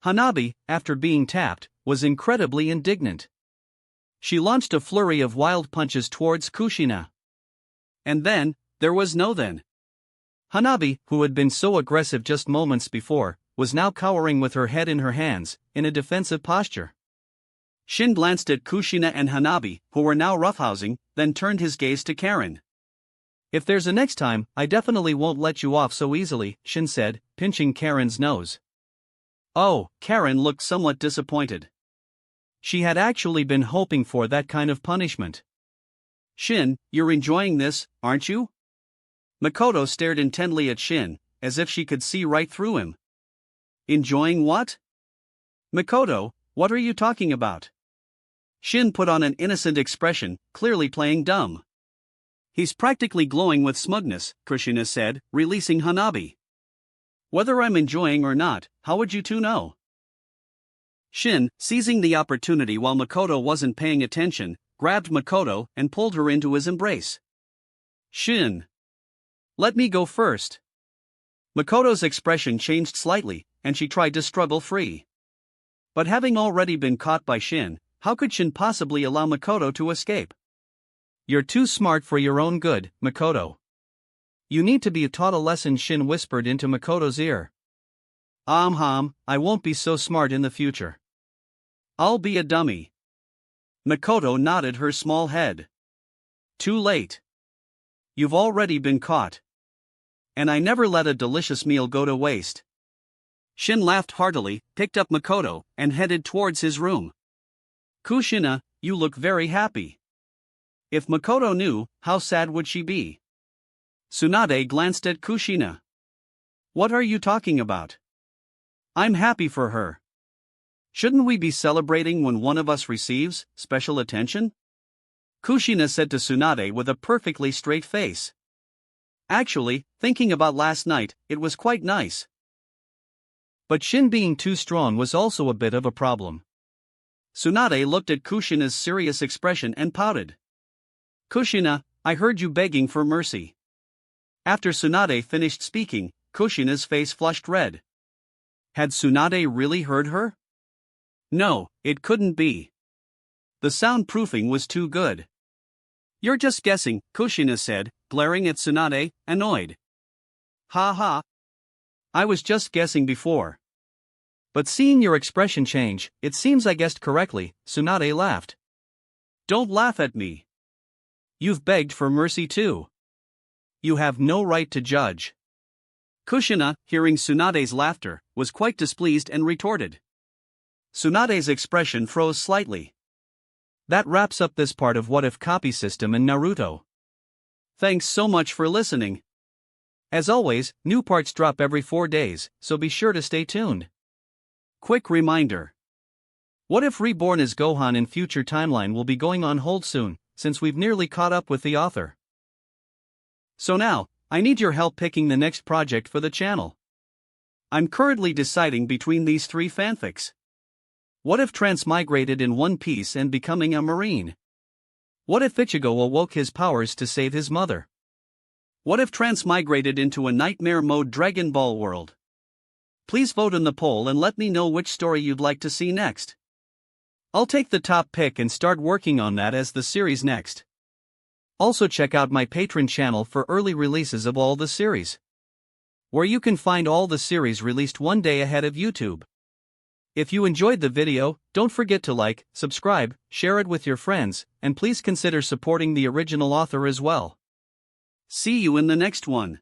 Hanabi, after being tapped, was incredibly indignant. She launched a flurry of wild punches towards Kushina. And then, there was no then. Hanabi, who had been so aggressive just moments before, was now cowering with her head in her hands, in a defensive posture. Shin glanced at Kushina and Hanabi, who were now roughhousing, then turned his gaze to Karen. If there's a next time, I definitely won't let you off so easily, Shin said, pinching Karen's nose. Oh, Karen looked somewhat disappointed. She had actually been hoping for that kind of punishment. Shin, you're enjoying this, aren't you? Makoto stared intently at Shin, as if she could see right through him. Enjoying what? Makoto, what are you talking about? Shin put on an innocent expression, clearly playing dumb. He's practically glowing with smugness, Kushina said, releasing Hanabi. Whether I'm enjoying or not, how would you two know? Shin, seizing the opportunity while Makoto wasn't paying attention, grabbed Makoto and pulled her into his embrace. Shin. Let me go first. Makoto's expression changed slightly, and she tried to struggle free. But having already been caught by Shin, how could Shin possibly allow Makoto to escape? You're too smart for your own good, Makoto. You need to be taught a lesson, Shin whispered into Makoto's ear. I won't be so smart in the future. I'll be a dummy. Makoto nodded her small head. Too late. You've already been caught. And I never let a delicious meal go to waste. Shin laughed heartily, picked up Makoto, and headed towards his room. Kushina, you look very happy. If Makoto knew, how sad would she be? Tsunade glanced at Kushina. What are you talking about? I'm happy for her. Shouldn't we be celebrating when one of us receives special attention? Kushina said to Tsunade with a perfectly straight face. Actually, thinking about last night, it was quite nice. But Shin being too strong was also a bit of a problem. Tsunade looked at Kushina's serious expression and pouted. Kushina, I heard you begging for mercy. After Tsunade finished speaking, Kushina's face flushed red. Had Tsunade really heard her? No, it couldn't be. The soundproofing was too good. You're just guessing, Kushina said, glaring at Tsunade, annoyed. Ha ha. I was just guessing before. But seeing your expression change, it seems I guessed correctly, Tsunade laughed. Don't laugh at me. You've begged for mercy too. You have no right to judge. Kushina, hearing Tsunade's laughter, was quite displeased and retorted. Tsunade's expression froze slightly. That wraps up this part of What If Copy System in Naruto. Thanks so much for listening. As always, new parts drop every 4 days, so be sure to stay tuned. Quick reminder. What If Reborn as Gohan in future timeline will be going on hold soon, since we've nearly caught up with the author. So now, I need your help picking the next project for the channel. I'm currently deciding between these 3 fanfics. What if Transmigrated in One Piece and becoming a Marine? What if Ichigo awoke his powers to save his mother? What if Transmigrated into a nightmare mode Dragon Ball world? Please vote in the poll and let me know which story you'd like to see next. I'll take the top pick and start working on that as the series next. Also check out my Patreon channel for early releases of all the series, where you can find all the series released one day ahead of YouTube. If you enjoyed the video, don't forget to like, subscribe, share it with your friends, and please consider supporting the original author as well. See you in the next one.